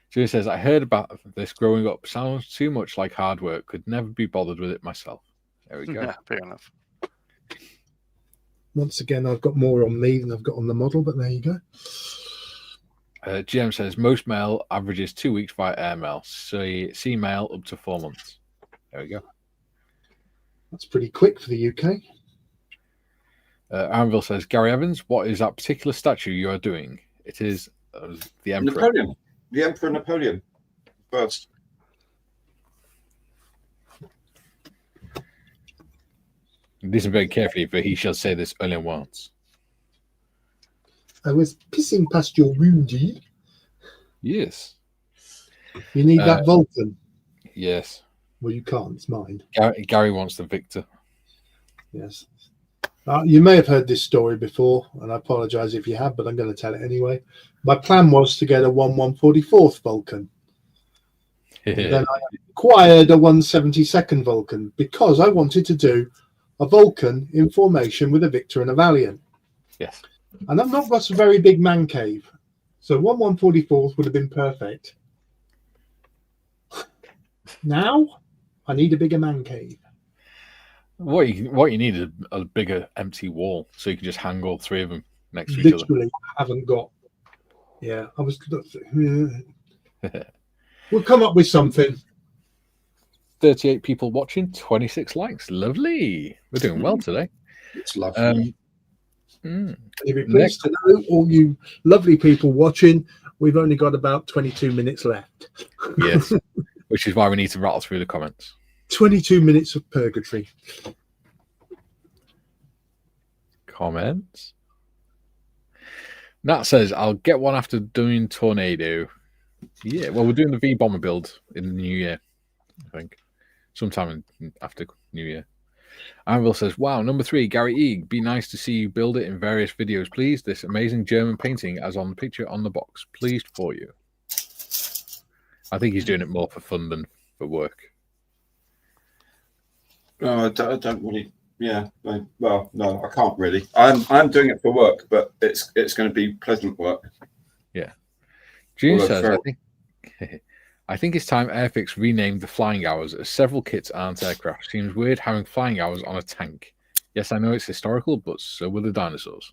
Julie says, I heard about this growing up. Sounds too much like hard work. Could never be bothered with it myself. There we go. Yeah, fair enough. Once again, I've got more on me than I've got on the model, but there you go. GM says, most mail averages 2 weeks via airmail. See mail up to 4 months. There we go. That's pretty quick for the UK. Aronville says, Gary Evans, what is that particular statue you are doing? It is the Emperor. Napoleon. The Emperor Napoleon. First. Listen very carefully, for he shall say this only once. I was pissing past your woundy. Yes. You need that Vulcan. Yes. Well, you can't. It's mine. Gary wants the victor. Yes. You may have heard this story before, and I apologise if you have, but I'm going to tell it anyway. My plan was to get a 1/144th Vulcan. Then I acquired a 1/72nd Vulcan because I wanted to do a Vulcan in formation with a Victor and a Valiant. Yes. And I've not got a very big man cave. So 1/144th would have been perfect. Now, I need a bigger man cave. What you need is a bigger empty wall, so you can just hang all three of them next to each other. Literally, I haven't got. Yeah, I was. We'll come up with something. 38 people watching, 26 likes. Lovely. We're doing well today. It's lovely. You'll be pleased to know, all you lovely people watching, we've only got about 22 minutes left. Yes, which is why we need to rattle through the comments. 22 minutes of purgatory. Comments. Nat says, I'll get one after doing Tornado. Yeah, well, we're doing the V-Bomber build in the new year, I think. Sometime after New Year. Anvil says, wow, number 3, Gary Eag. Be nice to see you build it in various videos, please. This amazing German painting as on the picture on the box. Pleased for you. I think he's doing it more for fun than for work. No, I don't really. Yeah. Well, no, I can't really. I'm doing it for work, but it's going to be pleasant work. Yeah. June says, I think it's time Airfix renamed the flying hours, as several kits aren't aircraft. Seems weird having flying hours on a tank. Yes, I know it's historical, but so were the dinosaurs.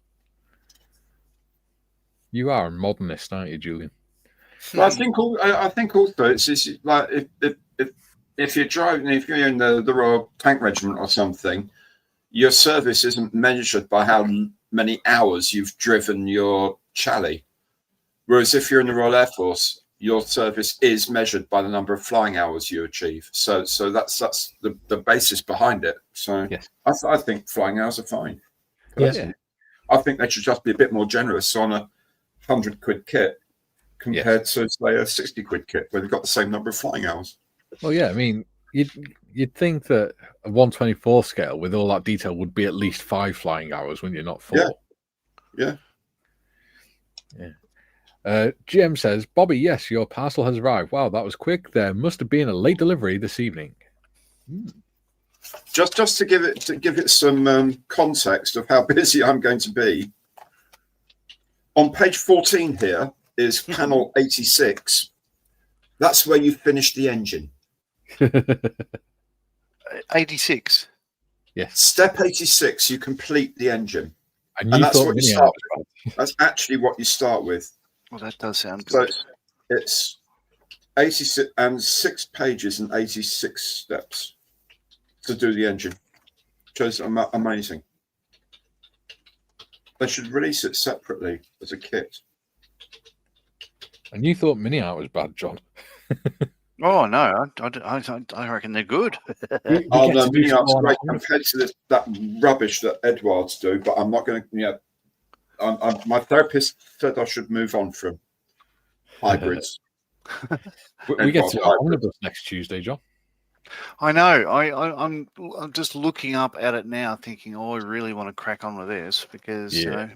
You are a modernist, aren't you, Julian? Well, I think also it's like if you're driving, if you're in the Royal Tank Regiment or something, your service isn't measured by how many hours you've driven your Chally. Whereas if you're in the Royal Air Force, your service is measured by the number of flying hours you achieve. So that's the basis behind it. So yes. I think flying hours are fine. Yeah. I think they should just be a bit more generous on a £100 kit compared to, say, a £60 kit where they've got the same number of flying hours. Well, yeah, I mean, you'd think that a 1/24 scale with all that detail would be at least 5 flying hours, wouldn't you? Not 4. Yeah. GM says, Bobby, yes, your parcel has arrived. Wow, that was quick. There must have been a late delivery this evening. Just to give it some context of how busy I'm going to be. On page 14 here is panel 86, That's where you finish the engine. 86. Yes. Step 86, you complete the engine. And And that's thought what you mini start hours with. That's actually what you start with. Well, that does sound So good. it's 86 and 6 pages and 86 steps to do the engine. Which is amazing. They should release it separately as a kit. And you thought mini art was bad, John. Oh no, I reckon they're good. Oh no, to do mini art's small great art. compared to that rubbish that Edwards do. But I'm not going to. Yeah, my therapist said I should move on from hybrids. We get to Edward omnibus next Tuesday, John. I know. I'm just looking up at it now, thinking, oh, I really want to crack on with this because Yeah.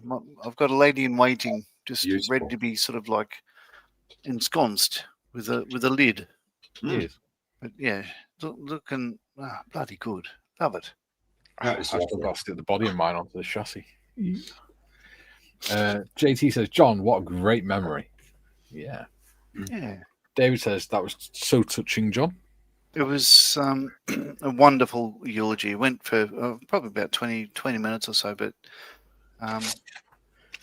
I've got a lady in waiting, just Beautiful. ready to be sort of like ensconced with a lid. Yes. But yeah, looking bloody good. Love it. That I is still lovely. got to stick the body of mine onto the chassis. JT says, John, what a great memory. Yeah. Yeah. David says, that was so touching, John. It was a wonderful eulogy. It went for probably about 20 minutes or so, but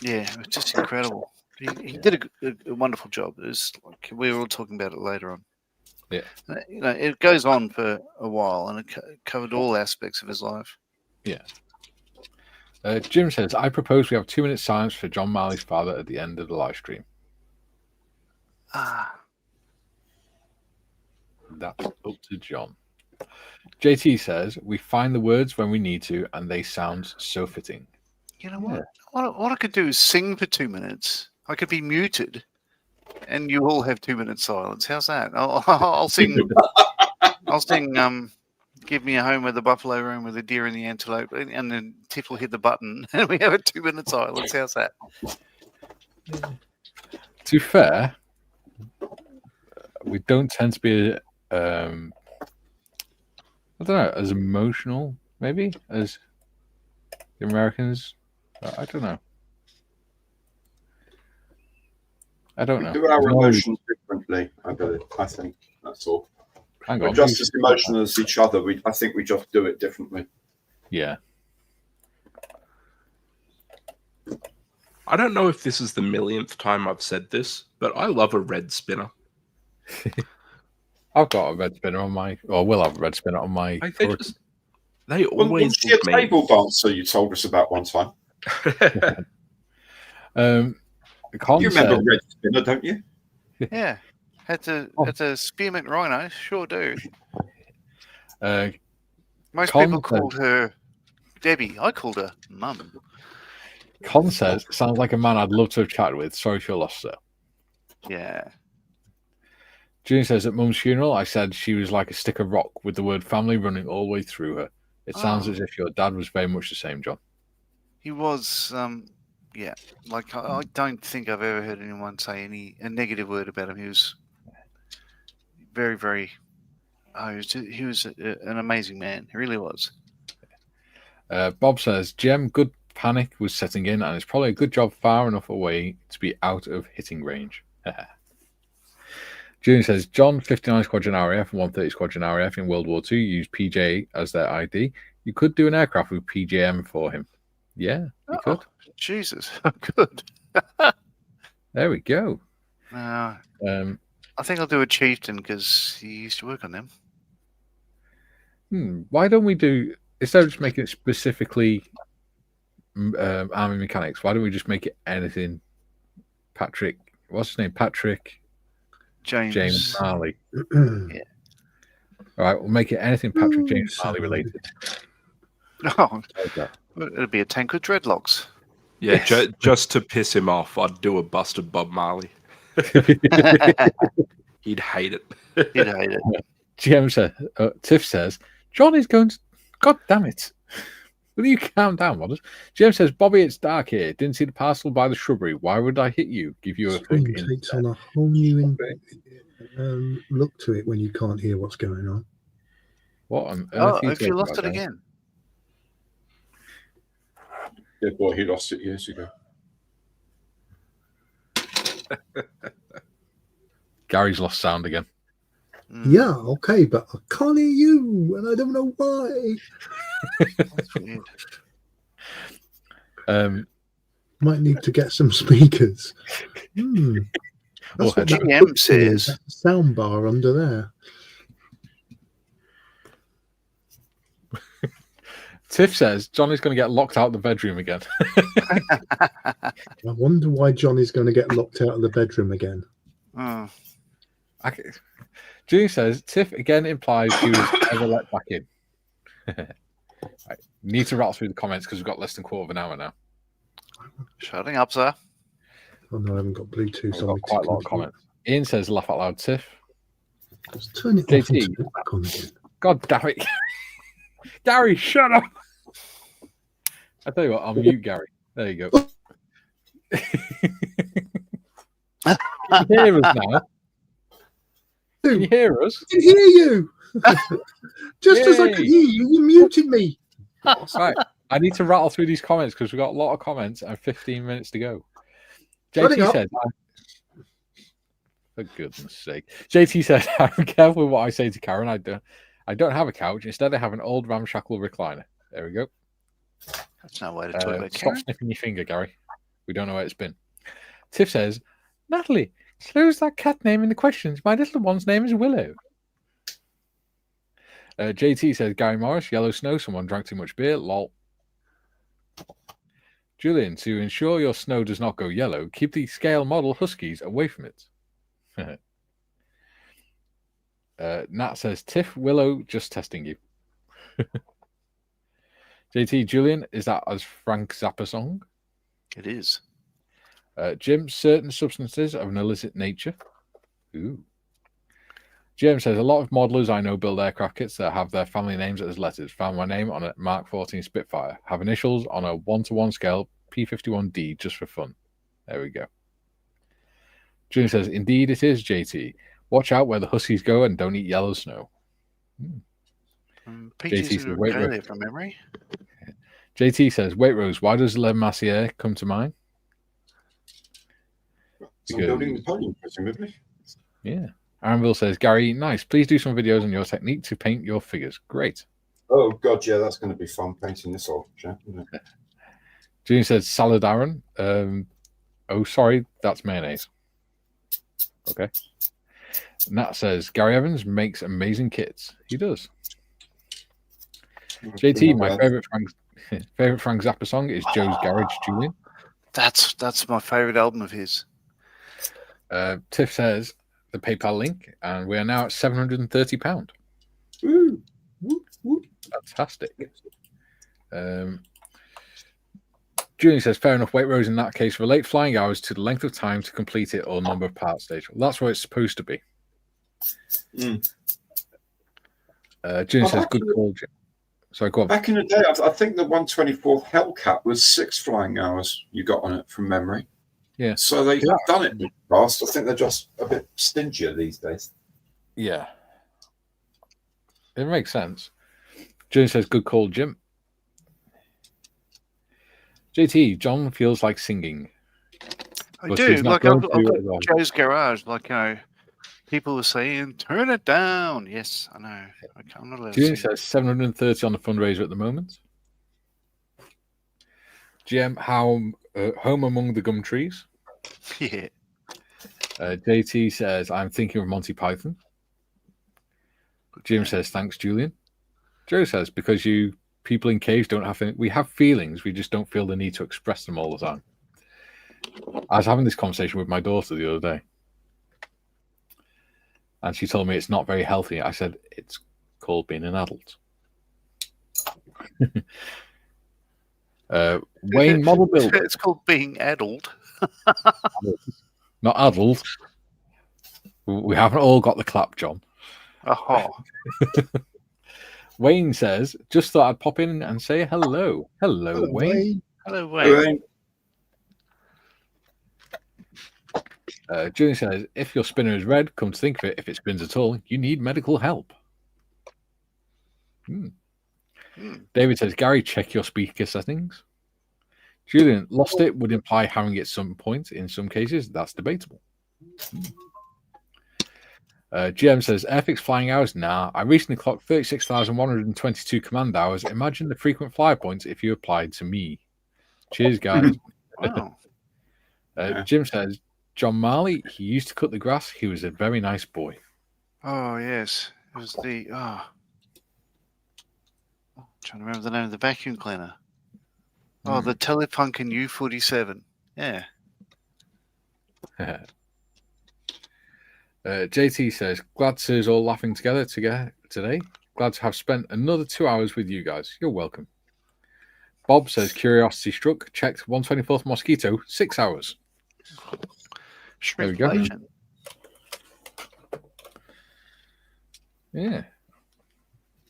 yeah, it was just incredible. He did a wonderful job. It was like we were all talking about it later on. Yeah. You know, it goes on for a while, and it covered all aspects of his life. Yeah. Jim says, I propose we have 2 minutes silence for John Marley's father at the end of the live stream. That's up to John. JT says, we find the words when we need to, and they sound so fitting. You know what? What I could do is sing for 2 minutes. I could be muted, and you all have 2 minutes silence. How's that? I'll sing. I'll sing. Give me a home where the buffalo roam with the deer and the antelope, and then Tiff will hit the button, and we have a 2 minute silence. How's that? To be fair, we don't tend to be, I don't know, as emotional, maybe, as the Americans. I don't know. I don't We know. do our There's no- emotions differently. I think that's all. Hang We're on. just as emotional as each other. I think we just do it differently. Yeah. I don't know if this is the millionth time I've said this, but I love a red spinner. I've got a red spinner on my, or will have a red spinner on my. Like they always Wasn't she a give me. table dancer you told us about one time? Con You remember said, Red Spinner, don't you? Yeah, had to spearmint rhino. Sure do. Most Con people called her Debbie. I called her Mum. Con says, sounds like a man I'd love to have chatted with. Sorry if you lost her. Yeah. June says, at Mum's funeral, I said she was like a stick of rock with the word family running all the way through her. It sounds as if your dad was very much the same, John. He was, yeah. Like I don't think I've ever heard anyone say a negative word about him. He was very, very. He was an amazing man. He really was. Bob says, Jem, good panic was setting in, and it's probably a good job far enough away to be out of hitting range. June says, John, 59 Squadron RAF and 130 Squadron RAF in World War II used PJ as their ID. You could do an aircraft with PJM for him. Yeah, you could. Jesus, good. There we go. I think I'll do a Chieftain because he used to work on them. Why don't we do, instead of just making it specifically Army Mechanics, why don't we just make it anything Patrick, what's his name? Patrick James Marley. Yeah. All right, we'll make it anything Patrick James Marley related. Oh, it'll be a tank with dreadlocks. Yeah, just to piss him off, I'd do a busted Bob Marley. He'd hate it. He'd hate it. GM says, Tiff says, John is going to, God damn it. Will you calm down, Wadders? GM says, Bobby, it's dark here. Didn't see the parcel by the shrubbery. Why would I hit you? Give you a Screen hug. takes on a whole new look to it when you can't hear what's going on. What on earth? Oh, are if you talking lost about it now? again. Yeah, boy, he lost it years ago. Gary's lost sound again. Yeah, okay, but I can't hear you, and I don't know why. That's weird. Might need to get some speakers. That's what that GM says. That's a sound bar under there. Tiff says Johnny's going to get locked out of the bedroom again. I wonder why Johnny's going to get locked out of the bedroom again. Oh. Julie says Tiff again implies he was ever let back in. Right. Need to rattle through the comments because we've got less than a quarter of an hour now. Shutting up, sir. Oh no, I haven't got Bluetooth We've on. got quite a lot of comments. Ian says laugh out loud, Tiff. Let's turn it off JT. and turn it back on again. God damn it. Gary, shut up. I tell you what, I'll mute Gary. There you go. Can you hear us now? Can you hear us? I can hear you. Just as I Yay. could hear you, you muted me. Right. I need to rattle through these comments because we've got a lot of comments and 15 minutes to go. Running JT up. said, for goodness sake. JT said, I'm careful with what I say to Karen. I don't have a couch. Instead, I have an old ramshackle recliner. There we go. That's no way to talk about Stop Karen. sniffing your finger, Gary. We don't know where it's been. Tiff says, Natalie, close that cat name in the questions. My little one's name is Willow. JT says, Gary Morris, yellow snow. Someone drank too much beer. Lol. Julian, to ensure your snow does not go yellow, keep the scale model huskies away from it. Nat says, Tiff, Willow, just testing you. JT, Julian, is that as Frank Zappa song? It is. Jim, certain substances of an illicit nature. Ooh. Jim says, a lot of modelers I know build aircraft kits that have their family names as letters. Found my name on a Mark 14 Spitfire. Have initials on a 1-to-1 scale, P51D, just for fun. There we go. Jim says, indeed it is, JT. Watch out where the huskies go and don't eat yellow snow. PT's JT says, in wait, Australia from memory. JT says, wait, Rose, why does Le Massier come to mind? Some building Napoleon, presumably. Yeah. Anvil says, Gary, nice. Please do some videos on your technique to paint your figures. Great. Oh, God, yeah, that's going to be fun painting this old chap, isn't it? June says, salad Aaron. Oh, sorry, that's mayonnaise. Okay. Nat says, Gary Evans makes amazing kits. He does. JT, my favorite Frank Zappa song is Joe's Garage, Julian. That's my favorite album of his. Tiff says, the PayPal link, and we are now at £730. Woo. Woo, woo. Fantastic. Julian says, fair enough, weight rows in that case relate flying hours to the length of time to complete it or number of parts stage. Well, that's what it's supposed to be. Julian says, good call, Jim. Sorry, go on. Back in the day, I think the 124th Hellcat was 6 flying hours you got on it from memory. Yeah. So they've done it fast. I think they're just a bit stingier these days. Yeah. It makes sense. Julian says, good call, Jim. JT, John feels like singing. I But do. he's not Like I've going to got it well. Joe's Garage. Like, people were saying, turn it down. Yes, I know. I'm not allowed to Julian sing. says 730 on the fundraiser at the moment. GM, home among the gum trees. Yeah. JT says, I'm thinking of Monty Python. Jim says, thanks, Julian. Joe says, because you people in caves don't have we have feelings, we just don't feel the need to express them all the time. I was having this conversation with my daughter the other day, and she told me it's not very healthy. I said, it's called being an adult. Wayne Model Builder. It's called being adult. Not adult. We haven't all got the clap, John. Oh, Wayne says, just thought I'd pop in and say hello. Hello, Wayne. hello, Wayne. Julian says, if your spinner is red, come to think of it, if it spins at all, you need medical help. David says, Gary, check your speaker settings. Julian, lost it would imply having it at some point. In some cases, that's debatable. GM says, Airfix flying hours? Nah. I recently clocked 36,122 command hours. Imagine the frequent fly points if you applied to me. Cheers, guys. Wow. Jim says, John Marley, he used to cut the grass. He was a very nice boy. Oh, yes. It was the. Trying to remember the name of the vacuum cleaner. Oh, the Telefunken U47. Yeah. JT says, glad to see us all laughing together today. Glad to have spent another 2 hours with you guys. You're welcome. Bob says, curiosity struck. Checked 124th Mosquito, 6 hours. There we go. Shrinkflation. Yeah.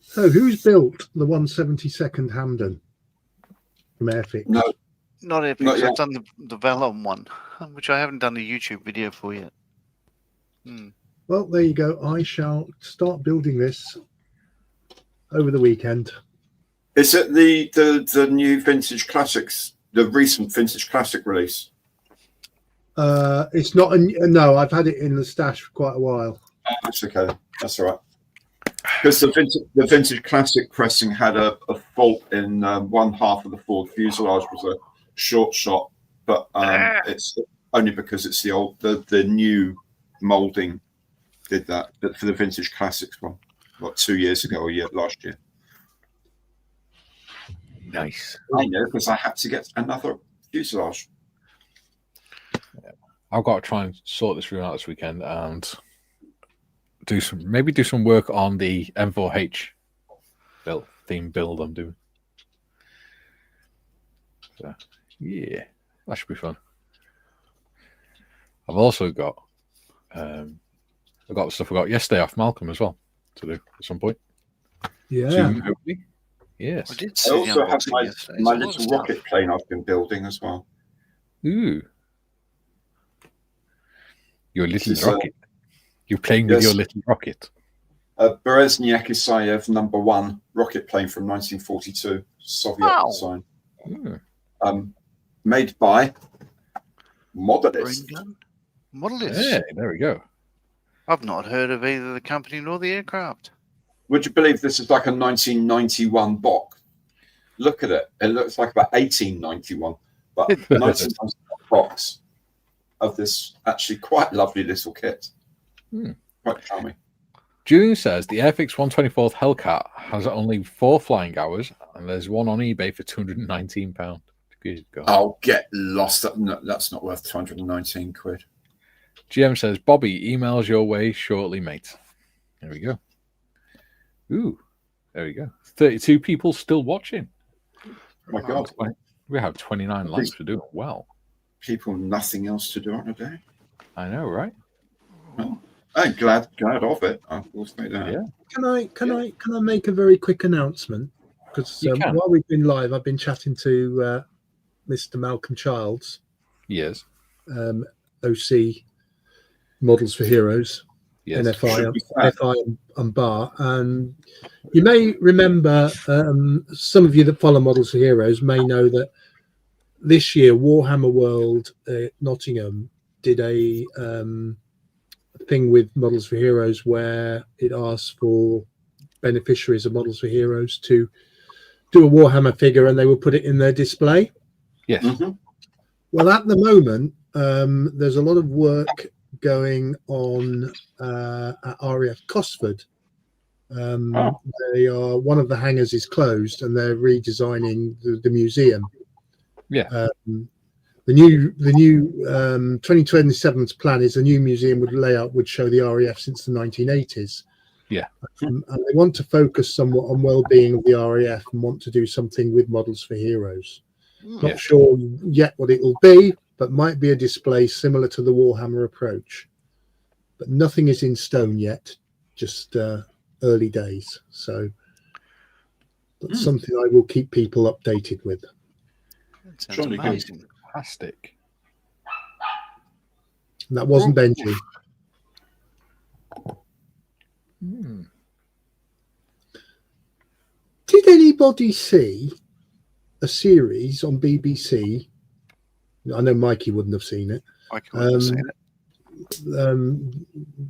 So, who's built the 172nd Hamden from Airfix? No, Not Epic. Not yet. I've done the Valon one, which I haven't done a YouTube video for yet. Well, there you go. I shall start building this over the weekend. is it the new Vintage Classics, the recent Vintage Classic release? It's not no. I've had it in the stash for quite a while. Oh, that's okay. That's all right. Because the vintage Classic pressing had a fault in one half of the forward fuselage was a short shot, but it's only because it's the new molding did that. But for the Vintage Classics one, what, 2 years ago or last year? Nice. I know, because I had to get another fuselage. I've got to try and sort this room out this weekend and do some work on the M4H theme build I'm doing. So yeah, that should be fun. I've also got I've got the stuff I got yesterday off Malcolm as well to do at some point. Yeah. Soon, hopefully. Yes. I did I see the also have unboxing yesterday. my There's a lot of little stuff. rocket plane I've been building as well. Ooh. Your little This is, rocket. You're playing with yes. your little rocket. A Berezhnyak Isayev #1 rocket plane from 1942, Soviet Wow. design. Ooh. Made by Green Modelists. gun? Modelists. Hey, there we go. I've not heard of either the company nor the aircraft. Would you believe this is like a 1991 box? Look at it. It looks like about 1891, but 1991 box of this actually quite lovely little kit. Quite charming. Julian says the Airfix 124th Hellcat has only 4 flying hours, and there's one on eBay for £219. Good God. I'll get lost. No, that's not worth 219 quid. GM says, Bobby, emails your way shortly, mate. There we go. Ooh, there we go. 32 people still watching. Oh my God. We have 29 likes for doing well. People nothing else to do on a day. I know, right? Well, I'm glad of it. I will say that. Yeah. Can I make a very quick announcement? Because You can. while we've been live, I've been chatting to Mr. Malcolm Childs, Yes. OC Models for Heroes, Yes. NFI and Bar. And you may remember, some of you that follow Models for Heroes may know that this year Warhammer World Nottingham did a thing with Models for Heroes where it asked for beneficiaries of Models for Heroes to do a Warhammer figure and they would put it in their display. Yes. Mm-hmm. Well, at the moment, there's a lot of work going on at RAF Cosford. They are, one of the hangars is closed and they're redesigning the museum. Yeah. The new 2027's plan is a new museum layout would show the RAF since the 1980s. Yeah. And they want to focus somewhat on well-being of the RAF and want to do something with Models for Heroes. Not sure yet what it will be, but might be a display similar to the Warhammer approach. But nothing is in stone yet, just early days. So that's something I will keep people updated with. That sounds Surely good. amazing. Fantastic. And that wasn't Benji. Did anybody see a series on BBC? I know Mikey wouldn't have seen it. I can't see it.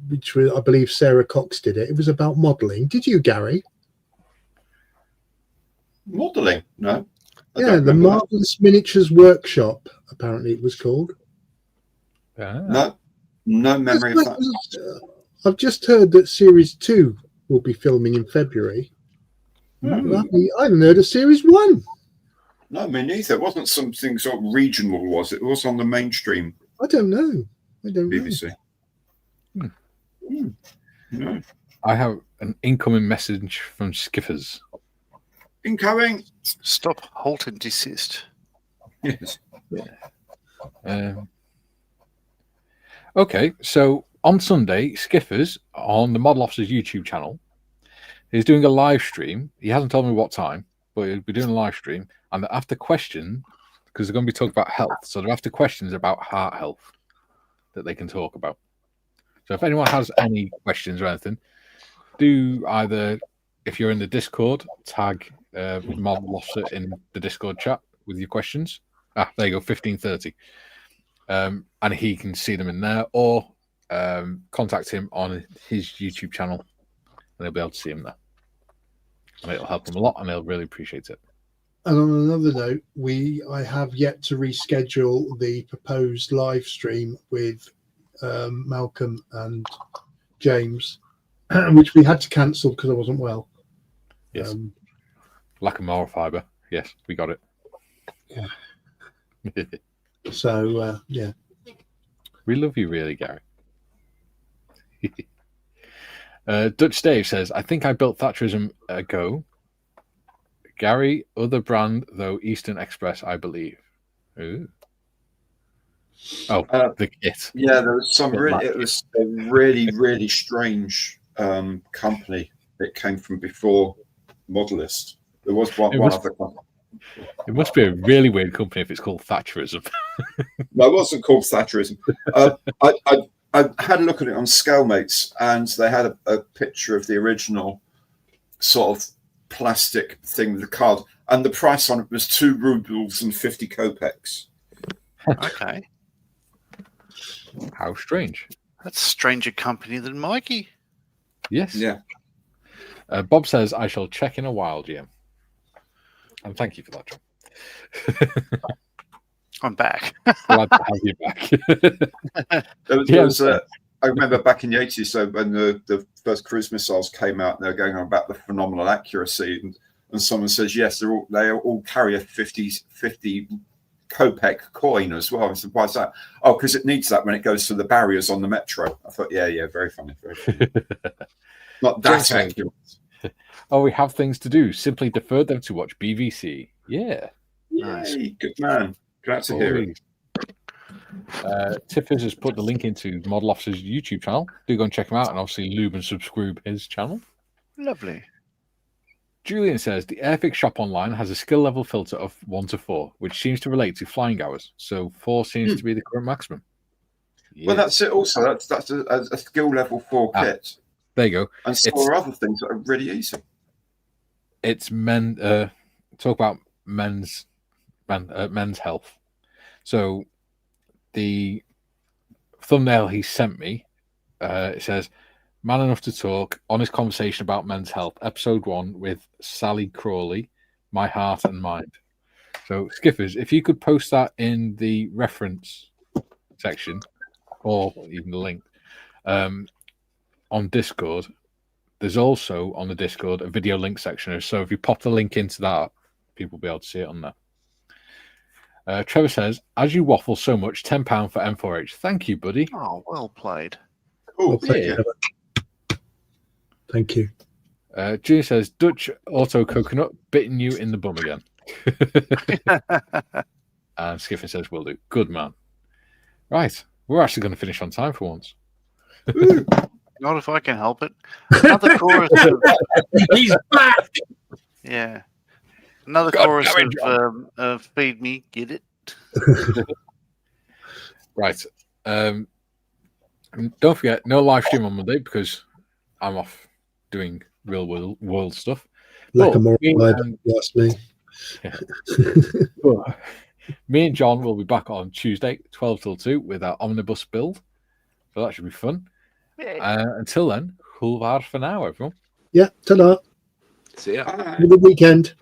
which was, I believe Sarah Cox did it. It was about modelling. Did you, Gary? Modelling? No. I Yeah, don't the remember that. Marvelous Miniatures Workshop. Apparently, it was called. No memory of that. I've just heard that Series 2 will be filming in February. Hmm. I haven't heard of Series 1. No, me neither. It wasn't something sort of regional, was it? It was on the mainstream I don't know. BBC. No. I have an incoming message from Skiffers. Incoming. Stop, halt, and desist. Yes. Okay, so on Sunday, Skiffers on the Model Officers YouTube channel is doing a live stream. He hasn't told me what time, but he'll be doing a live stream. And after question, because they're going to be talking about health, so they're after questions about heart health that they can talk about. So if anyone has any questions or anything, do either, if you're in the Discord, tag Model Officer in the Discord chat with your questions. There you go, 15:30. And he can see them in there, or contact him on his YouTube channel, and he'll be able to see him there. And it'll help him a lot, and he'll really appreciate it. And on another note, I have yet to reschedule the proposed live stream with Malcolm and James, which we had to cancel because I wasn't well. Yes. Lack of moral fibre. Yes, we got it. Yeah. So, yeah. We love you, really, Gary. Dutch Dave says, I think I built Thatcherism a go. Gary, other brand, though, Eastern Express, I believe. Ooh. Oh, the kit. Yeah, there was some it was a really strange company that came from before Modelist. There was one other company. It must be a really weird company if it's called Thatcherism. No, it wasn't called Thatcherism. I had a look at it on Scalemates, and they had a picture of the original sort of plastic thing with the card, and the price on it was 2 rubles and 50 kopecks. Okay. How strange. That's a stranger company than Mikey. Yes. Yeah. Bob says, I shall check in a while, GM. And thank you for that, John. I'm back. Glad to have you back. I remember back in the 80s, so when the first cruise missiles came out, they were going on about the phenomenal accuracy, and someone says, yes, they all carry a 50 kopeck coin as well. I said, why is that? Oh, because it needs that when it goes through the barriers on the metro. I thought, yeah, very funny. Very funny. Not that accurate. Oh, we have things to do. Simply defer them to watch BVC. Yeah. Nice. Good man. Glad to hear it. Tiffers has put the link into Model Officer's YouTube channel. Do go and check him out, and obviously lube and subscribe his channel. Lovely. Julian says the Airfix shop online has a skill level filter of 1 to 4, which seems to relate to flying hours. So 4 seems to be the current maximum. Yeah. Well, that's it. Also, that's a skill level 4 kit. There you go. And so are other things that are really easy. It's men. Talk about men's health. So the thumbnail he sent me, it says, "Man Enough to Talk, honest conversation about men's health, episode 1 with Sally Crawley, My Heart and Mind." So Skiffers, if you could post that in the reference section, or even the link, on Discord. There's also on the Discord a video link section. So if you pop the link into that, people will be able to see it on there. Trevor says, as you waffle so much, £10 for M4H. Thank you, buddy. Oh, well played. Cool. Yeah. Thank you. Junior says, Dutch auto coconut bitten you in the bum again. And Skiffer says, will do. Good man. Right. We're actually going to finish on time for once. Not if I can help it. Another chorus He's back. Yeah. Another God, chorus damn it, of Feed Me, Get It. Right. Don't forget, no live stream on Monday because I'm off doing real world stuff. Like a more but me. me and John will be back on Tuesday, 12 till 2, with our omnibus build. So that should be fun. Yeah. Until then, Hulvar for now, everyone. Yeah, ta-da. See ya. Bye. Have a good weekend.